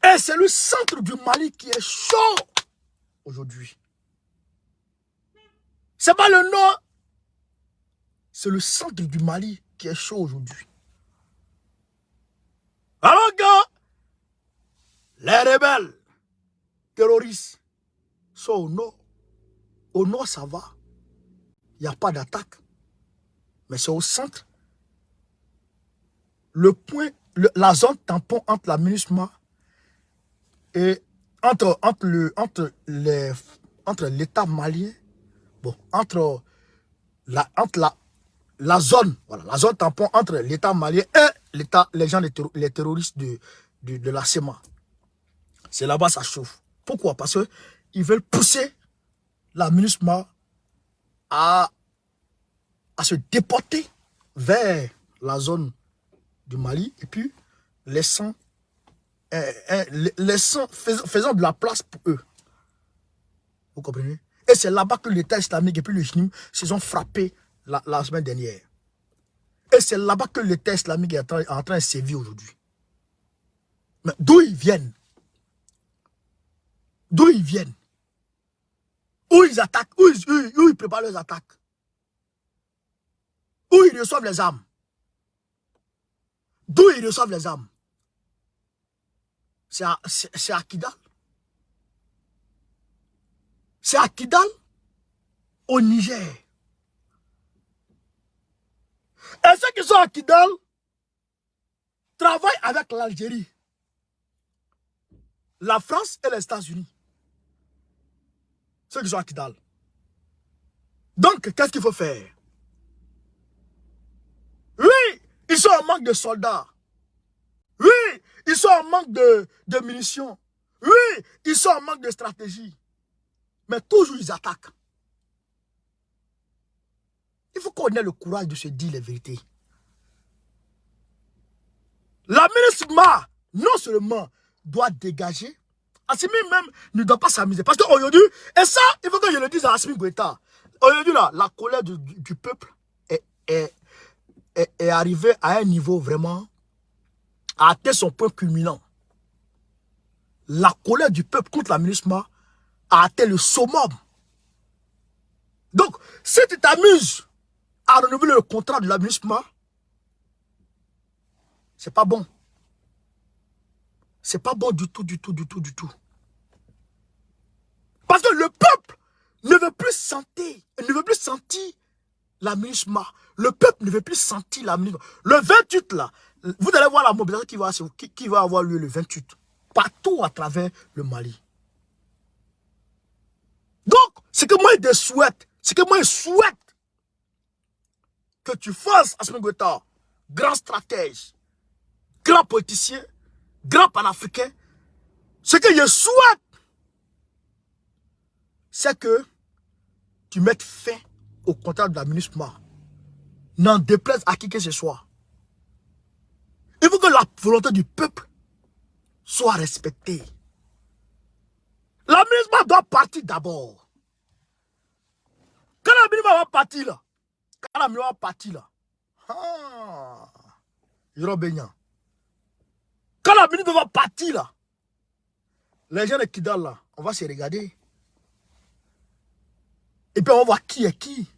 Et c'est le centre du Mali qui est chaud aujourd'hui. C'est pas le nord. C'est le centre du Mali qui est chaud aujourd'hui. Alors que les rebelles, terroristes, sont au nord. Au nord, ça va. Il n'y a pas d'attaque. Mais c'est au centre. Le point, la zone tampon entre la MINUSMA et entre l'État malien, bon, entre la zone, voilà, la zone tampon entre l'État malien et les gens, les terroristes de la SEMA. C'est là-bas ça chauffe. Pourquoi? Parce qu'ils veulent pousser la MINUSMA à se déporter vers la zone du Mali et puis faisant de la place pour eux. Vous comprenez? Et c'est là-bas que l'État islamique et puis le JNIM se sont frappés la semaine dernière. Et c'est là-bas que l'État islamique est en train de sévir aujourd'hui. Mais d'où ils viennent? D'où ils viennent? Où ils attaquent? Où ils préparent leurs attaques? Où ils reçoivent les armes? D'où ils reçoivent les armes? C'est à Kidal. C'est à Kidal, au Niger. Et ceux qui sont à Kidal travaillent avec l'Algérie, la France et les États-Unis. Ceux qui sont à Kidal. Donc, qu'est-ce qu'il faut faire? Oui, ils sont en manque de soldats. Oui, ils sont en manque de munitions. Oui, ils sont en manque de stratégie. Mais toujours ils attaquent. Il faut qu'on ait le courage de se dire les vérités. La MINUSMA, non seulement doit dégager, Assimi même ne doit pas s'amuser. Parce qu'aujourd'hui, et ça, il faut que je le dise à Assimi Goïta, aujourd'hui, la colère du peuple est arrivée à un niveau vraiment, a atteint son point culminant. La colère du peuple contre la MINUSMA a atteint le summum. Donc, si tu t'amuses à renouveler le contrat de la MINUSMA, c'est pas bon. C'est pas bon du tout, du tout, du tout, du tout. Parce que le peuple ne veut plus sentir, la MINUSMA. Le peuple ne veut plus sentir la MINUSMA. Le 28 là, vous allez voir la mobilisation qui va avoir lieu le 28. Partout à travers le Mali. Donc, ce que moi je souhaite, que tu fasses, Assimi Goïta, grand stratège, grand politicien, grand panafricain, ce que je souhaite, c'est que tu mettes fin au contrat de la MINUSMA. N'en déplaise à qui que ce soit. Il faut que la volonté du peuple soit respectée. La MINUSMA doit partir d'abord. Quand la MINUSMA va partir là, quand la MINUSMA va partir là, les gens de Kidal là, on va se regarder. Et puis on va voir qui est qui.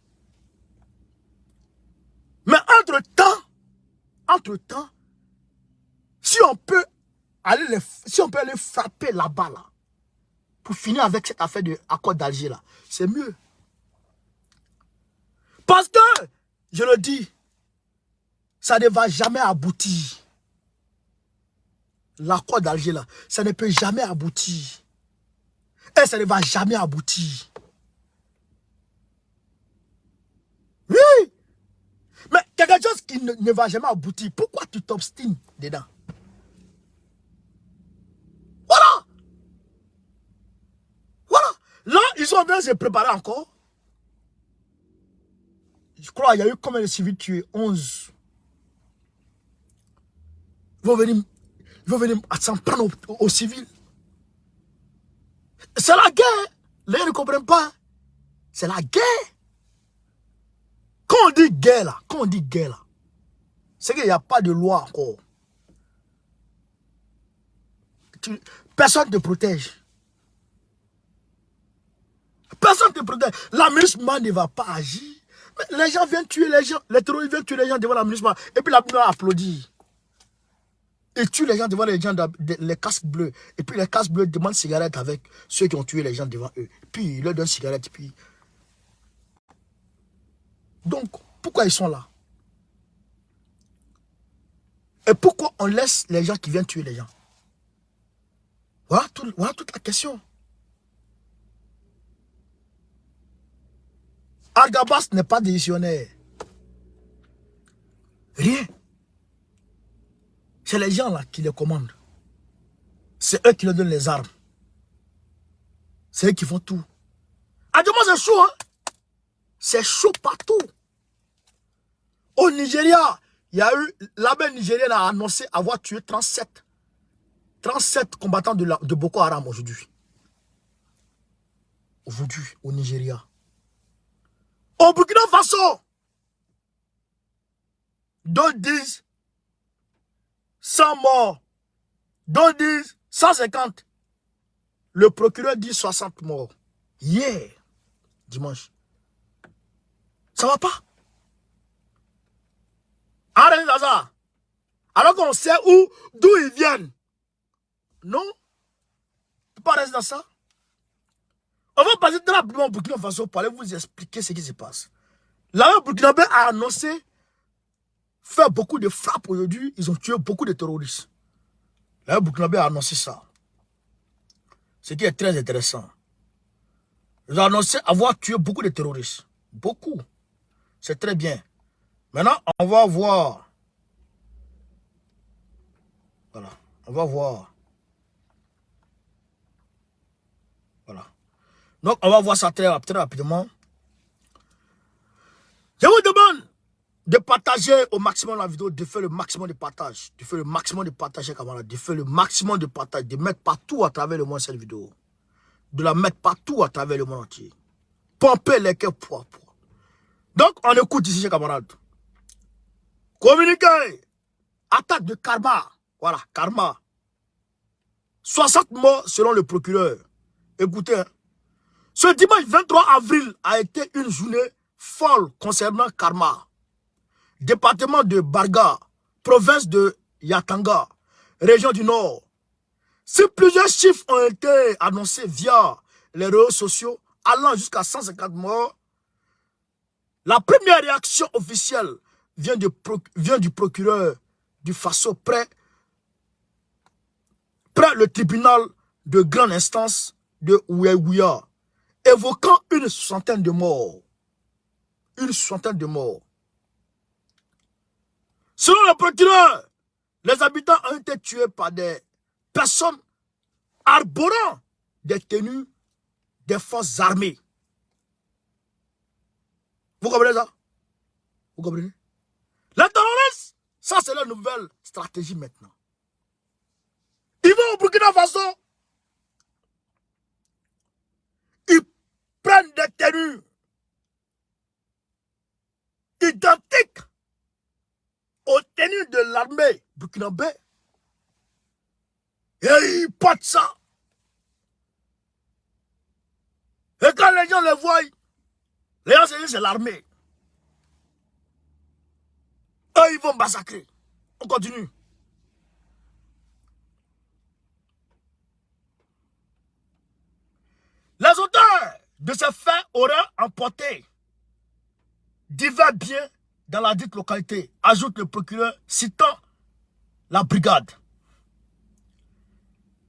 Mais entre-temps, si on peut aller frapper là-bas là, pour finir avec cette affaire de accord d'Alger là, c'est mieux. Parce que, je le dis, ça ne va jamais aboutir. L'accord d'Alger là, ça ne peut jamais aboutir. Et ça ne va jamais aboutir. Oui. Mais quelque chose qui ne va jamais aboutir, pourquoi tu t'obstines dedans? Voilà. Voilà. Là, ils sont en train de se préparer encore. Je crois qu'il y a eu combien de civils tués? 11. Ils vont venir s'en prendre aux civils. C'est la guerre. Les gens ne comprennent pas. C'est la guerre. Quand on dit guerre là, C'est qu'il n'y a pas de loi encore. Personne ne te protège. Personne ne te protège. L'amusement ne va pas agir. Mais les gens viennent tuer les gens. Les terroristes viennent tuer les gens devant l'amusement. Et puis l'amusement applaudit. Ils tuent les gens devant les gens, les casques bleus. Et puis les casques bleus demandent cigarette avec ceux qui ont tué les gens devant eux. Puis ils leur donnent cigarette. Puis... Donc, pourquoi ils sont là? Et pourquoi on laisse les gens qui viennent tuer les gens? Voilà toute la question. Argabas n'est pas décisionnaire. Rien. C'est les gens là qui les commandent. C'est eux qui leur donnent les armes. C'est eux qui font tout. Adjama, c'est chaud, hein? C'est chaud partout. Au Nigeria, il y a eu, l'armée nigérienne a annoncé avoir tué 37 combattants de Boko Haram aujourd'hui. Aujourd'hui, au Nigeria. Au Burkina Faso, d'autres disent 100 morts, d'autres disent 150. Le procureur dit 60 morts. Hier, dimanche. Ça va pas? Arrêtez dans ça. Alors qu'on sait d'où ils viennent. Non? On ne peut pas rester dans ça. On va passer très rapidement au Burkina Faso pour aller vous expliquer ce qui se passe. L'armée burkinabé a annoncé faire beaucoup de frappes aujourd'hui. Ils ont tué beaucoup de terroristes. L'armée burkinabé a annoncé ça. Ce qui est très intéressant. Ils ont annoncé avoir tué beaucoup de terroristes. Beaucoup. C'est très bien. Maintenant, on va voir. Voilà. On va voir. Voilà. Donc, on va voir ça très rapidement. Je vous demande de partager au maximum la vidéo, de faire le maximum de partage. De faire le maximum de partage, camarades. De faire le maximum de partage. De mettre partout à travers le monde cette vidéo. De la mettre partout à travers le monde entier. Pomper les cœurs poids. Donc, on écoute ici, camarades. Communiqué. Attaque de Karma. Voilà, Karma. 60 morts selon le procureur. Écoutez, hein. Ce dimanche 23 avril a été une journée folle concernant Karma. Département de Barga, province de Yatanga, région du Nord. Si plusieurs chiffres ont été annoncés via les réseaux sociaux, allant jusqu'à 150 morts, la première réaction officielle vient du procureur du Faso près le tribunal de grande instance de Ouéouya, évoquant une soixantaine de morts. Une soixantaine de morts. Selon le procureur, les habitants ont été tués par des personnes arborant des tenues des forces armées. Vous comprenez ça? Vous comprenez? Les terroristes, ça c'est la nouvelle stratégie maintenant. Ils vont au Burkina Faso. Ils prennent des tenues identiques aux tenues de l'armée burkinabé. Et ils portent ça. Et quand les gens les voient, les gens se disent c'est l'armée. Eux, ils vont massacrer. On continue. Les auteurs de ces faits auraient emporté divers biens dans la dite localité, ajoute le procureur citant la brigade.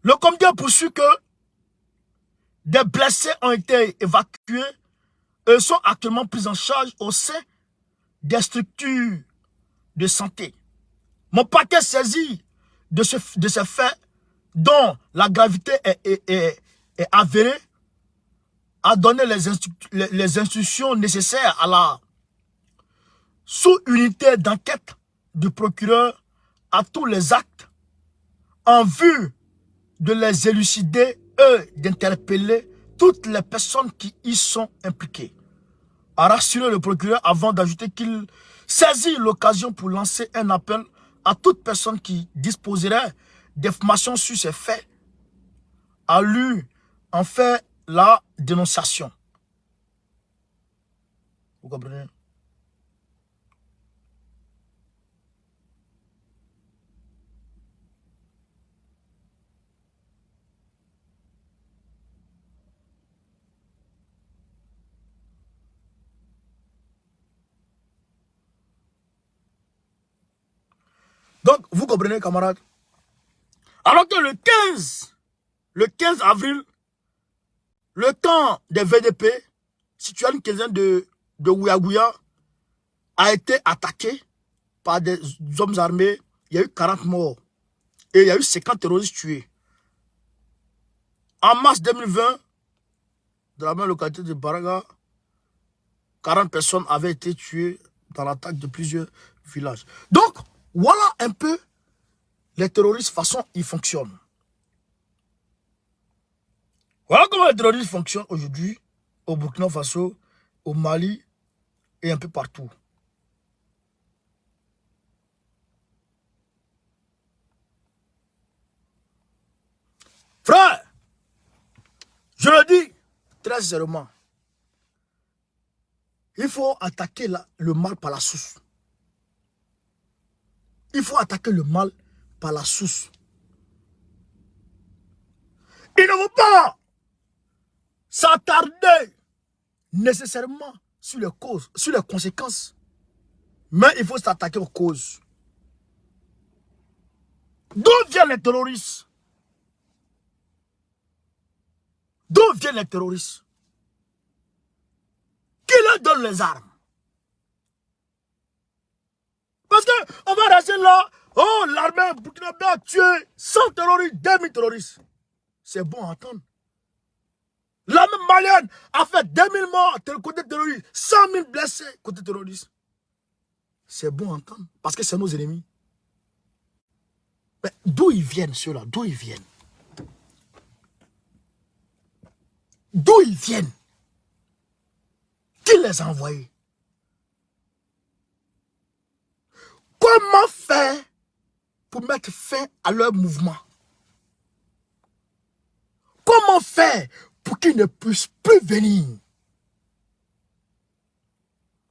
Le comité poursuit que des blessés ont été évacués et sont actuellement pris en charge au sein des structures de santé. Mon paquet saisi de ces faits, dont la gravité est avérée, a donné les instructions nécessaires à la sous-unité d'enquête du procureur à tous les actes en vue de les élucider et d'interpeller toutes les personnes qui y sont impliquées. a rassuré le procureur avant d'ajouter qu'il saisit l'occasion pour lancer un appel à toute personne qui disposerait d'informations sur ces faits, a lu en fait la dénonciation. Vous comprenez? Donc, vous comprenez, camarades? Alors que le 15 avril, le camp des VDP, situé à une quinzaine de Ouiagouya, a été attaqué par des hommes armés. Il y a eu 40 morts et il y a eu 50 terroristes tués. En mars 2020, dans la même localité de Baraga, 40 personnes avaient été tuées dans l'attaque de plusieurs villages. Donc, voilà un peu les terroristes, façon ils fonctionnent. Voilà comment les terroristes fonctionnent aujourd'hui au Burkina Faso, au Mali et un peu partout. Frère, je le dis très sincèrement, il faut attaquer le mal par la source. Il faut attaquer le mal par la source. Il ne faut pas s'attarder nécessairement sur les causes, sur les conséquences. Mais il faut s'attaquer aux causes. D'où viennent les terroristes? D'où viennent les terroristes? Qui leur donne les armes? Parce qu'on va rester là, oh, l'armée burkinabé a tué 100 terroristes, 2000 terroristes. C'est bon à entendre. L'armée malienne a fait 2000 morts côté terroriste, 100 000 blessés côté terroriste. C'est bon à entendre, parce que c'est nos ennemis. Mais d'où ils viennent ceux-là? D'où ils viennent? D'où ils viennent? Qui les a envoyés? Comment faire pour mettre fin à leur mouvement? Comment faire pour qu'ils ne puissent plus venir?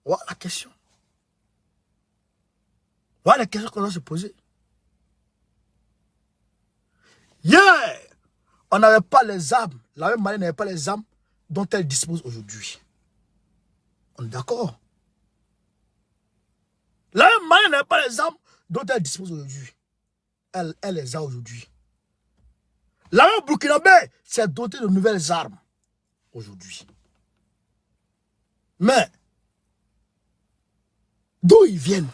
Voilà la question. Voilà la question qu'on doit se poser. Hier, on n'avait pas les armes. La même manière n'avait pas les armes dont elle dispose aujourd'hui. On est d'accord? La même manière n'avait pas les armes dont elle dispose aujourd'hui. Elle les a aujourd'hui. La même burkinabé s'est dotée de nouvelles armes aujourd'hui. Mais, d'où ils viennent?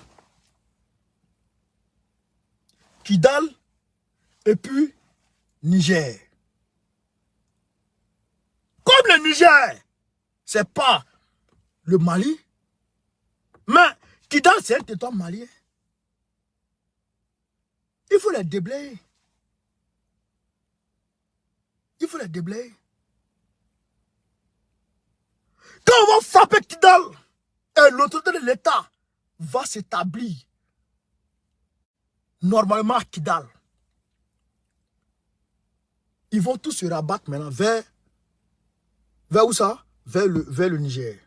Kidal et puis Niger. Comme le Niger, c'est pas le Mali, mais Kidal, c'est un territoire malien. Il faut les déblayer. Il faut les déblayer. Quand on va frapper Kidal, et l'autorité de l'État va s'établir normalement à Kidal, ils vont tous se rabattre maintenant vers où ça? Vers le Niger.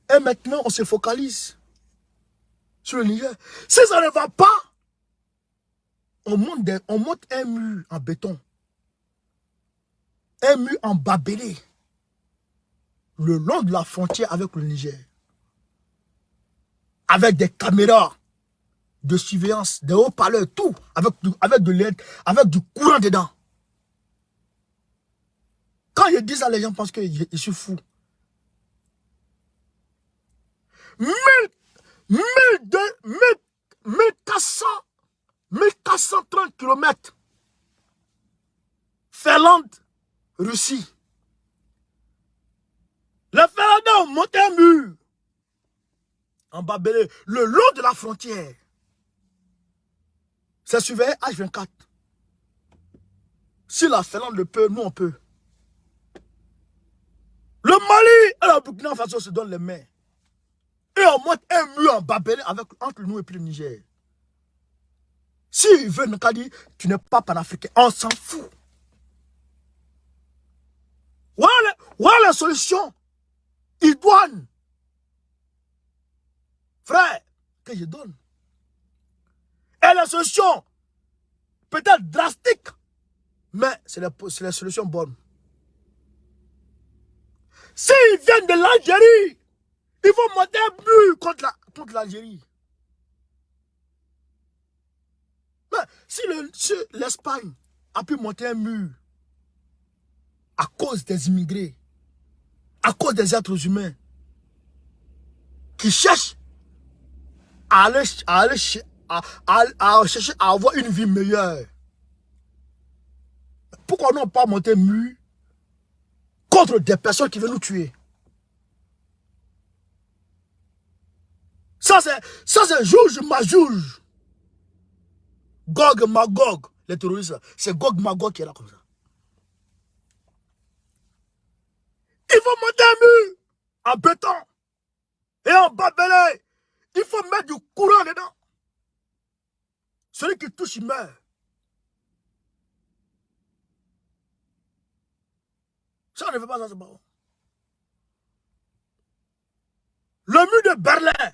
Et maintenant, on se focalise sur le Niger. Si ça ne va pas, on monte un mur en béton, un mur en barbelé, le long de la frontière avec le Niger. Avec des caméras de surveillance, des haut-parleurs, tout, avec de l'aide, avec du courant dedans. Quand ils disent ça, les gens pensent que je suis fou. 1430 km. Finlande, Russie. Les Finlandais ont monté un mur en barbelé, le long de la frontière. C'est surveillé H24. Si la Finlande le peut, nous on peut. Le Le Mali et le Burkina Faso se donnent les mains. Et on monte un mur en Babélé entre nous et puis le Niger. Si il veut nous dire, tu n'es pas panafricain, on s'en fout. Voilà la solution. Idoine. Frère, que je donne. Et la solution, peut-être drastique, mais c'est la solution bonne. S'ils viennent de l'Algérie, ils vont monter un mur contre l'Algérie. Mais si l'Espagne a pu monter un mur à cause des immigrés, à cause des êtres humains qui cherchent à chercher à avoir une vie meilleure, pourquoi nous n'avons pas monté un mur contre des personnes qui veulent nous tuer? Ça c'est juge Magog. Gog Magog, les terroristes, c'est Gog Magog qui est là comme ça. Il faut monter un mur en béton et en barbelé. Il faut mettre du courant dedans. Celui qui touche, il meurt. Ça, on ne fait pas ça, c'est bon. Le mur de Berlin.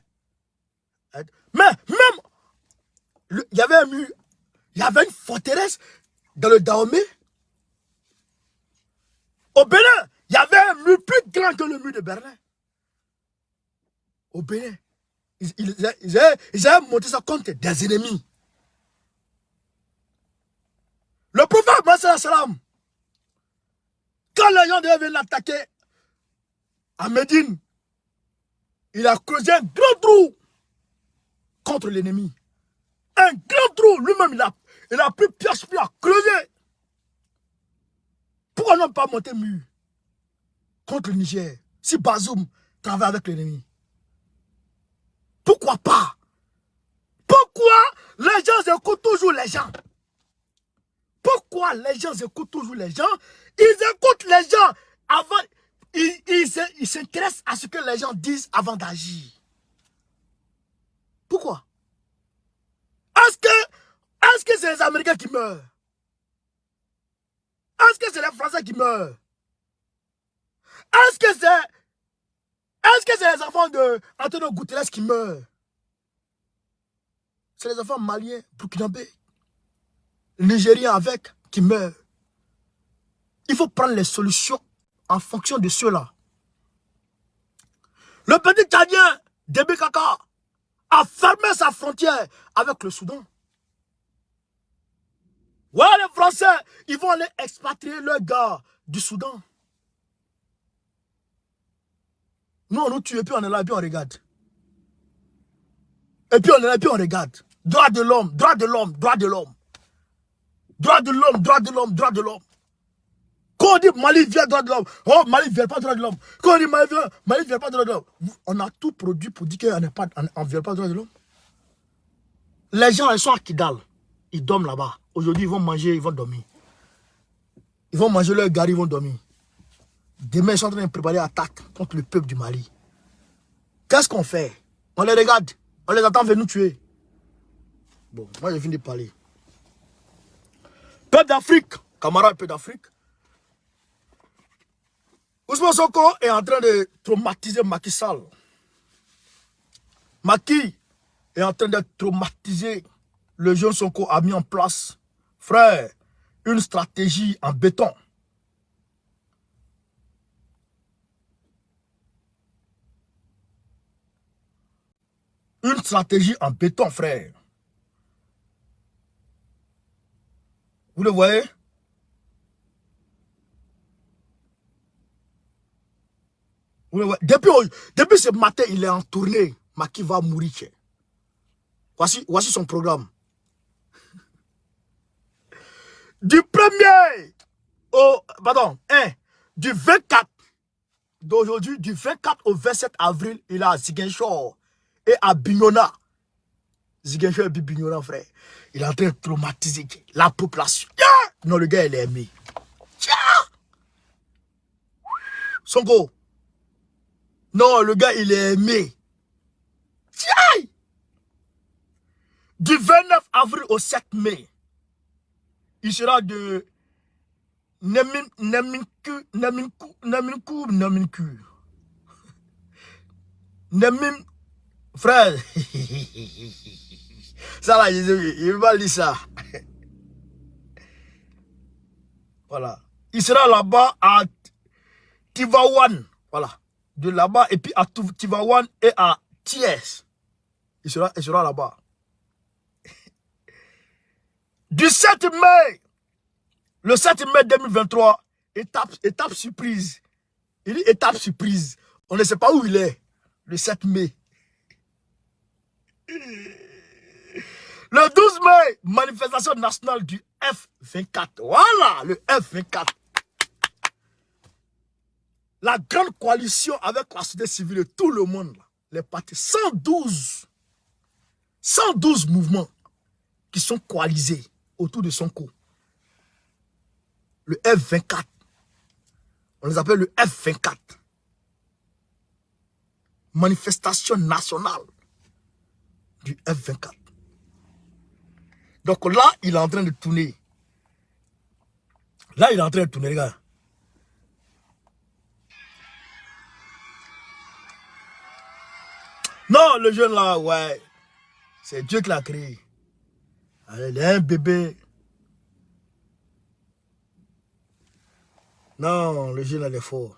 Mais même, il y avait un mur, il y avait une forteresse dans le Dahomey. Au Bénin, il y avait un mur plus grand que le mur de Berlin. Au Bénin, ils avaient monté ça contre des ennemis. Le prophète Mohammed salam, quand les gens devaient l'attaquer à Médine, il a creusé un grand trou contre l'ennemi. Un grand trou, lui-même, il a pris pierre sur pierre, creusé. Pourquoi n'ont pas monté mur contre le Niger si Bazoum travaille avec l'ennemi? Pourquoi pas? Pourquoi les gens écoutent toujours les gens? Pourquoi les gens écoutent toujours les gens? Ils écoutent les gens avant. Ils s'intéressent à ce que les gens disent avant d'agir. Pourquoi? Est-ce que c'est les Américains qui meurent? Est-ce que c'est les Français qui meurent? Est-ce que c'est les enfants d'Antonio Guterres qui meurent? C'est les enfants maliens, burkinabés, nigériens avec, qui meurent. Il faut prendre les solutions en fonction de ceux-là. Le petit Tchadien, Déby Kaka, a fermé sa frontière avec le Soudan. Ouais, les Français, ils vont aller expatrier leurs gars du Soudan. Nous, on nous tue et puis on est là et puis on regarde. Et puis on est là et puis on regarde. Droit de l'homme, droit de l'homme, droit de l'homme. Droit de l'homme, droit de l'homme, droit de l'homme. Quand on dit Mali vient droit de l'homme, oh Mali vient pas droit de l'homme. Quand on dit Mali vient pas droit de l'homme, on a tout produit pour dire qu'on ne vient pas droit de l'homme. Les gens, ils sont à Kidal. Ils dorment là-bas. Aujourd'hui, ils vont manger, ils vont dormir. Ils vont manger leur gars, ils vont dormir. Demain, ils sont en train de préparer l'attaque contre le peuple du Mali. Qu'est-ce qu'on fait? On les regarde. On les attend venir nous tuer. Bon, moi, je viens de parler. Peuple d'Afrique, camarades peuple d'Afrique. Ousmane Sonko est en train de traumatiser Macky Sall. Macky est en train de traumatiser. Le jeune Sonko a mis en place, frère, une stratégie en béton. Une stratégie en béton, frère. Vous le voyez? Vous le voyez? Depuis ce matin, il est en tournée. Macky va mourir. Voici son programme. Du 1er du 24 d'aujourd'hui, du 24 au 27 avril, il est à Ziguinchor et à Bignona. Ziguinchor et Bignona, frère. Il est en train de traumatiser la population. Non, le gars, il est aimé. Sonko, Non, le gars, il est aimé. Tiens! Du 29 avril au 7 mai, il sera de Neminku. Frère. Ça là, il va lire ça. Voilà. Il sera là-bas à Tivaouane. Voilà. De là-bas, et puis à Tivaouane et à Thiès. Il sera là-bas. Du 7 mai, le 7 mai 2023, étape surprise. Il dit étape surprise. On ne sait pas où il est. Le 7 mai. Le 12 mai, manifestation nationale du F24. Voilà, le F24. La grande coalition avec la société civile et tout le monde. Les partis, 112 mouvements qui sont coalisés autour de son cou. Le F24. On les appelle le F24. Manifestation nationale du F24. Donc là, il est en train de tourner. Là, il est en train de tourner, les gars. Non, le jeune là, ouais. C'est Dieu qui l'a créé. Il est un bébé. Non, le jeune là, il est fort.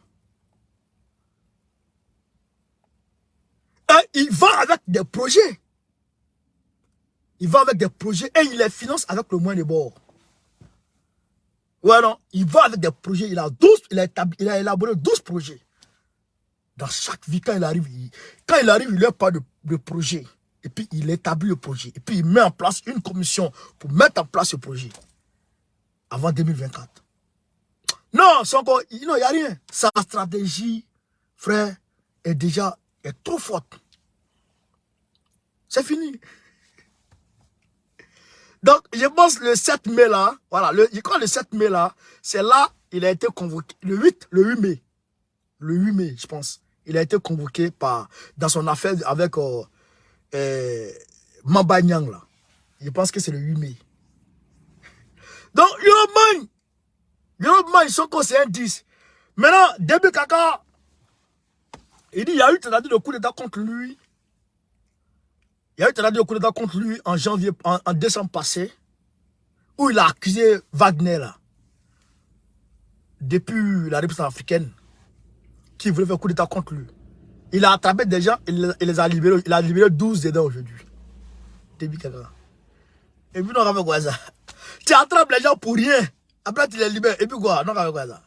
Et il va avec des projets. Il va avec des projets et il les finance avec le moyen de bord. Ouais, non, il va avec des projets. Il a élaboré 12 projets. Dans chaque vie, quand il arrive, il n'a pas de projet. Et puis, il établit le projet. Et puis, il met en place une commission pour mettre en place ce projet. Avant 2024. Non, il n'y a rien. Sa stratégie, frère, est trop forte. C'est fini. Donc, je pense le 7 mai là, voilà, le 7 mai là, c'est là, il a été convoqué, le 8 mai, je pense, il a été convoqué dans son affaire avec Mamba Nyang là. Je pense que c'est le 8 mai. Donc, Yorobman, ils sont conseillés un 10. Maintenant, début Kaka, il dit, il y a eu tentative de coup d'état contre lui. Il y a eu tentative de coup d'état contre lui en janvier, en décembre passé, où il a accusé Wagner là, depuis la République africaine, qui voulait faire coup d'état contre lui. Il a attrapé des gens, il les a libérés. Il a libéré 12 dedans aujourd'hui. Début Kaka. Et puis, non, on va faire quoi ça? Tu attrapes les gens pour rien. Après, tu les libères. Et puis quoi? Non, on va faire quoi ça?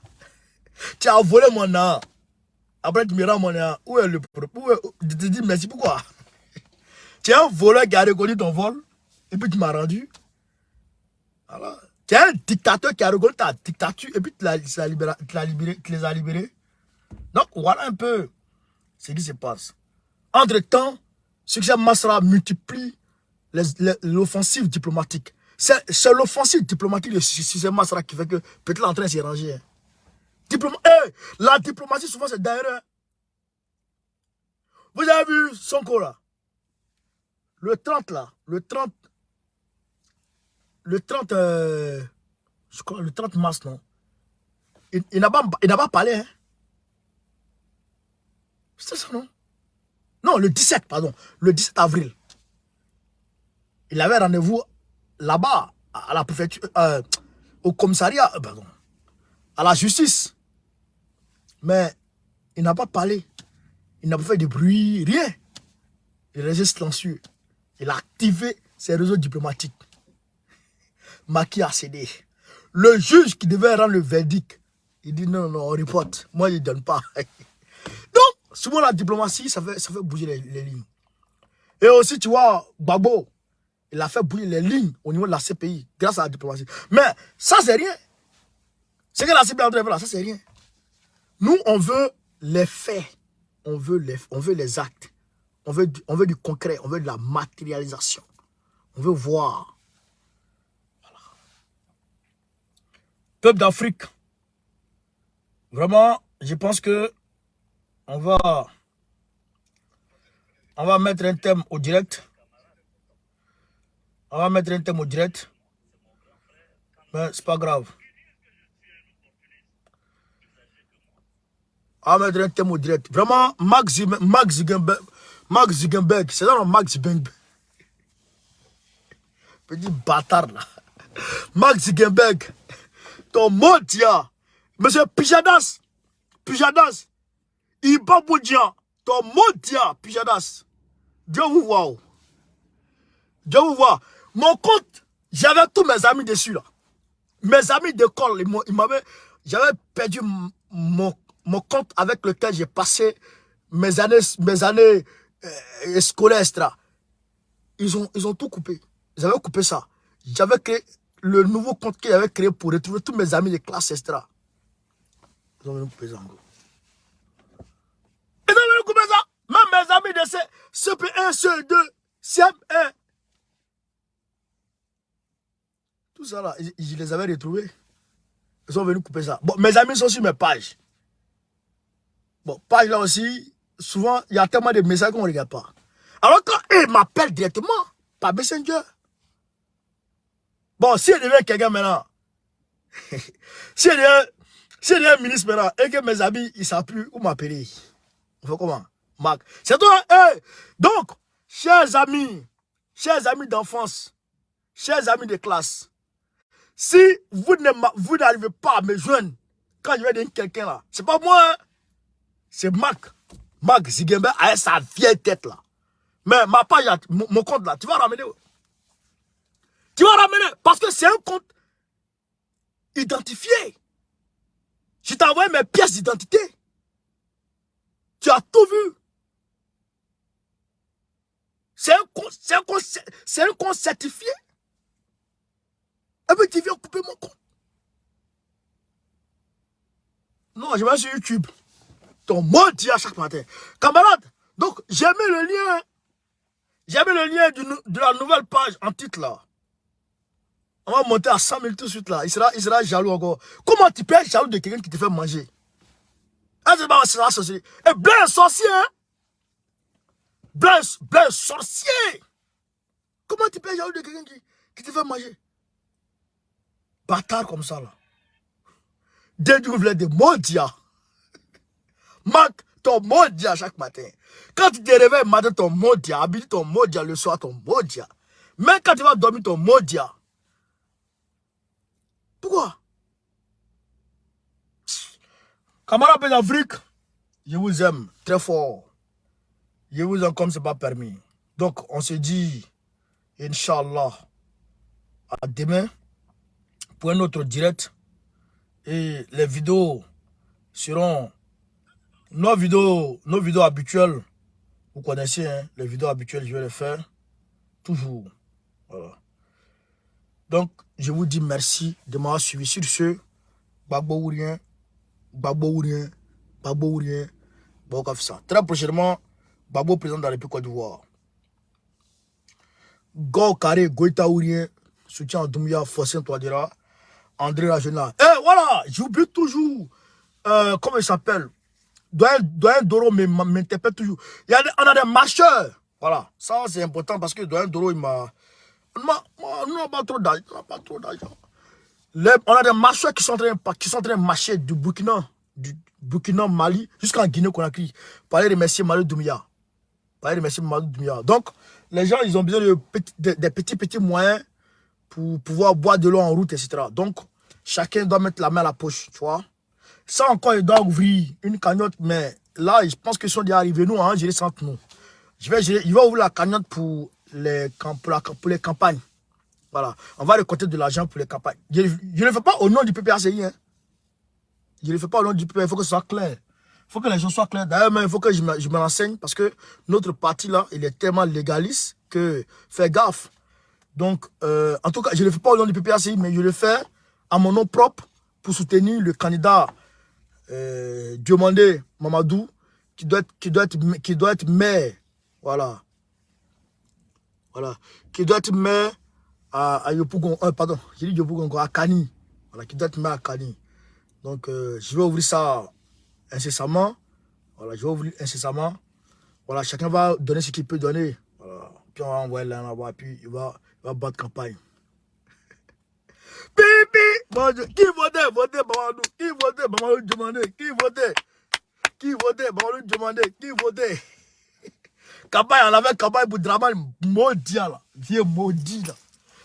Tu as volé mon âme. Après, tu me rends mon âme. Où est le problème? Je te dis merci, pourquoi? Tu es un voleur qui a reconnu ton vol. Et puis, tu m'as rendu. Alors, tu es un dictateur qui a reconnu ta dictature. Et puis, tu les as libérés. Donc, voilà un peu ce qui se passe. Entre-temps, Succès Masra multiplie l'offensive diplomatique. C'est l'offensive diplomatique de Succès Masra qui fait que peut-être en train de s'y ranger. La diplomatie, souvent, c'est derrière. Vous avez vu Sonko là? Le 30 là, le 30, je crois, le 30 mars, non? Il n'a pas parlé, hein? C'est ça, non? Non, le 17, pardon. Le 17 avril. Il avait rendez-vous là-bas, à la préfecture, au commissariat, pardon, à la justice. Mais il n'a pas parlé. Il n'a pas fait de bruit, rien. Il est resté silencieux. Il a activé ses réseaux diplomatiques. Macky a cédé. Le juge qui devait rendre le verdict, il dit non, on reporte. Moi, il ne donne pas. Donc, souvent la diplomatie, ça fait bouger les lignes. Et aussi, tu vois, Gbagbo, il a fait bouger les lignes au niveau de la CPI grâce à la diplomatie. Mais ça, c'est rien. Ce que la CPI a fait là, ça, c'est rien. Nous, on veut les faits. On veut les actes. On veut du concret. On veut de la matérialisation. On veut voir. Voilà. Peuple d'Afrique. Vraiment, je pense que on va On va mettre un thème au direct. On va mettre un thème au direct. Mais c'est pas grave. On va mettre un thème au direct. Vraiment, Mark Zuckerberg, c'est dans le Mark Zuckerberg. Petit bâtard là. Mark Zuckerberg, ton mot dia. Monsieur Pijadas, Ibaboudia, ton mot dia, Pijadas. Dieu vous voit. Dieu vous voit. Mon compte, j'avais tous mes amis dessus là. Mes amis d'école, j'avais perdu mon compte avec lequel j'ai passé mes années scolaires, etc. Ils ont tout coupé. Ils avaient coupé ça. J'avais créé le nouveau compte qu'ils avaient créé pour retrouver tous mes amis de classe, etc. Ils ont venu couper ça en gros. Ils ont venu couper ça. Même mes amis de CP1, CE2, CM1. Tout ça là, je les avais retrouvés. Ils sont venus couper ça. Bon, mes amis sont sur mes pages. Bon, page là aussi, souvent, il y a tellement de messages qu'on ne regarde pas. Alors quand ils m'appellent directement, par Messenger. Bon, si il devient quelqu'un maintenant, si il devient ministre maintenant, et que mes amis, ils ne savent plus où m'appeler. On fait comment? Marc. C'est toi, hey! Donc, chers amis d'enfance, chers amis de classe, si vous n'arrivez pas à me joindre quand je vais dire quelqu'un là, c'est pas moi, hein? C'est Mark Zuckerberg avec sa vieille tête là. Mais ma page, mon compte là, tu vas ramener. Tu vas ramener parce que c'est un compte identifié. Je t'ai envoyé mes pièces d'identité. Tu as tout vu. C'est un compte certifié. Et puis tu viens couper mon compte. Non, je vais sur YouTube. Ton mot dit à chaque matin. Camarade, donc j'ai mis le lien. J'ai mis le lien de la nouvelle page en titre là. On va monter à 100 000 tout de suite là. Il sera jaloux encore. Comment tu peux être jaloux de quelqu'un qui te fait manger? Ah, c'est la sorcière. Et blanc sorcier, hein? Blanc sorcier. Comment tu peux être jaloux de quelqu'un qui te fait manger? Bâtard comme ça là. Dédouvre des maudits. Marc, ton maudit chaque matin. Quand tu te réveilles le matin, ton maudit. Habite ton maudit le soir, ton maudit. Même quand tu vas dormir, ton maudit. Pourquoi? Camarades d'Afrique, je vous aime très fort. Je vous aime comme ce n'est pas permis. Donc, on se dit, Inch'Allah, à demain pour un autre direct. Et les vidéos seront nos vidéos habituelles. Vous connaissez, hein, les vidéos habituelles, je vais les faire toujours. Voilà. Donc, je vous dis merci de m'avoir suivi sur ce. Gbagbo ou rien. Très prochainement, Gbagbo président de la République Côte d'Ivoire. Go Carré, Goïta ou rien. Soutien à Doumbia, Fossin Touadéra. André Rajena. Et voilà, j'oublie toujours. Comment il s'appelle? Doyen Doro m'interpelle toujours. On a des marcheurs. Voilà, ça c'est important parce que Doyen Doro, il m'a. On n'a pas trop d'argent. On a des marcheurs qui sont en train de marcher du Burkina, Mali, jusqu'en Guinée-Conakry. Pour aller remercier Mali Doumbia. Donc, les gens, ils ont besoin des petits moyens pour pouvoir boire de l'eau en route, etc. Donc, chacun doit mettre la main à la poche, tu vois. Ça encore, il doit ouvrir une cagnotte, mais là, je pense qu'ils sont déjà arrivés, nous, à gérer sans nous. Il va ouvrir la cagnotte pour les campagnes. Voilà. On va récolter de l'argent pour les campagnes. Je ne le fais pas au nom du PPACI. Hein. Je ne le fais pas au nom du PPACI. Il faut que ce soit clair. Il faut que les choses soient claires. D'ailleurs, il faut que je me renseigne parce que notre parti là, il est tellement légaliste que fais gaffe. Donc, en tout cas, je ne le fais pas au nom du PPACI, mais je le fais à mon nom propre pour soutenir le candidat Diomandé Mamadou qui doit être maire. Voilà. Qui doit être maire à Yopougon, pardon, j'ai dit Yopougon, à Kani. Voilà, qui doit être maire à Kani. Donc, je vais ouvrir ça incessamment. Voilà, je vais ouvrir incessamment. Voilà, chacun va donner ce qu'il peut donner. Voilà. Puis on va envoyer là-bas, puis il va battre campagne. Pipi! Bon Dieu, qui votait? Votait Mamadou. Qui votait? Mamadou demandait. Qui votait? Qui votait? Mamadou demandait. Qui votait? Campagne, on avait campagne pour Draman maudit là. Vieux maudit là.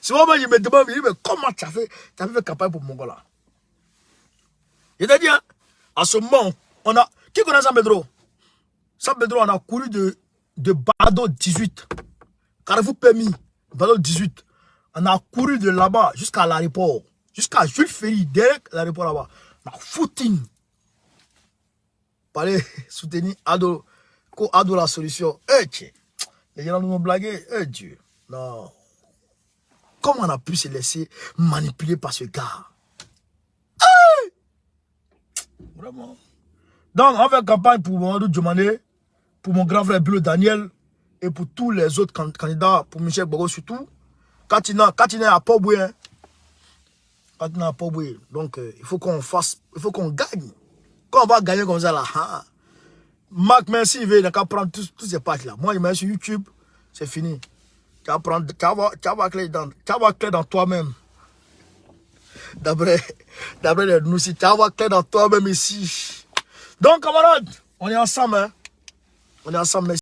C'est moi, il me demande, il me dit, mais comment tu as fait campagne pour Mongola? Il t'a dit, hein, à ce moment, on a. Qui connaît Sam Pedro? Sam Pedro, on a couru de Bado 18. Carrefour Permis, Bado 18. On a couru de là-bas jusqu'à l'aéroport. Jusqu'à Jules Ferry, derrière l'aéroport là-bas. On a footing. Pour aller soutenir Ado la solution. Les gens nous ont blagué. Dieu. Non. Comment on a pu se laisser manipuler par ce gars? Vraiment. Donc, on fait campagne pour Mamadou Djomane, pour mon grand frère Bilo Daniel et pour tous les autres candidats, pour Michel Bogo surtout. Quand il est à Poboué, hein. Quand il est à Poboué. Donc, il faut qu'on fasse, il faut qu'on gagne. Quand on va gagner comme ça là, hein. Marc, merci, il n'a qu'à prendre tous ces packs là. Moi, il m'a sur YouTube, c'est fini. Tu vas prendre, tu vas avoir clé dans toi-même. D'après les nous, si tu vas avoir clé dans toi-même ici. Donc, camarades, on est ensemble, hein. On est ensemble, merci.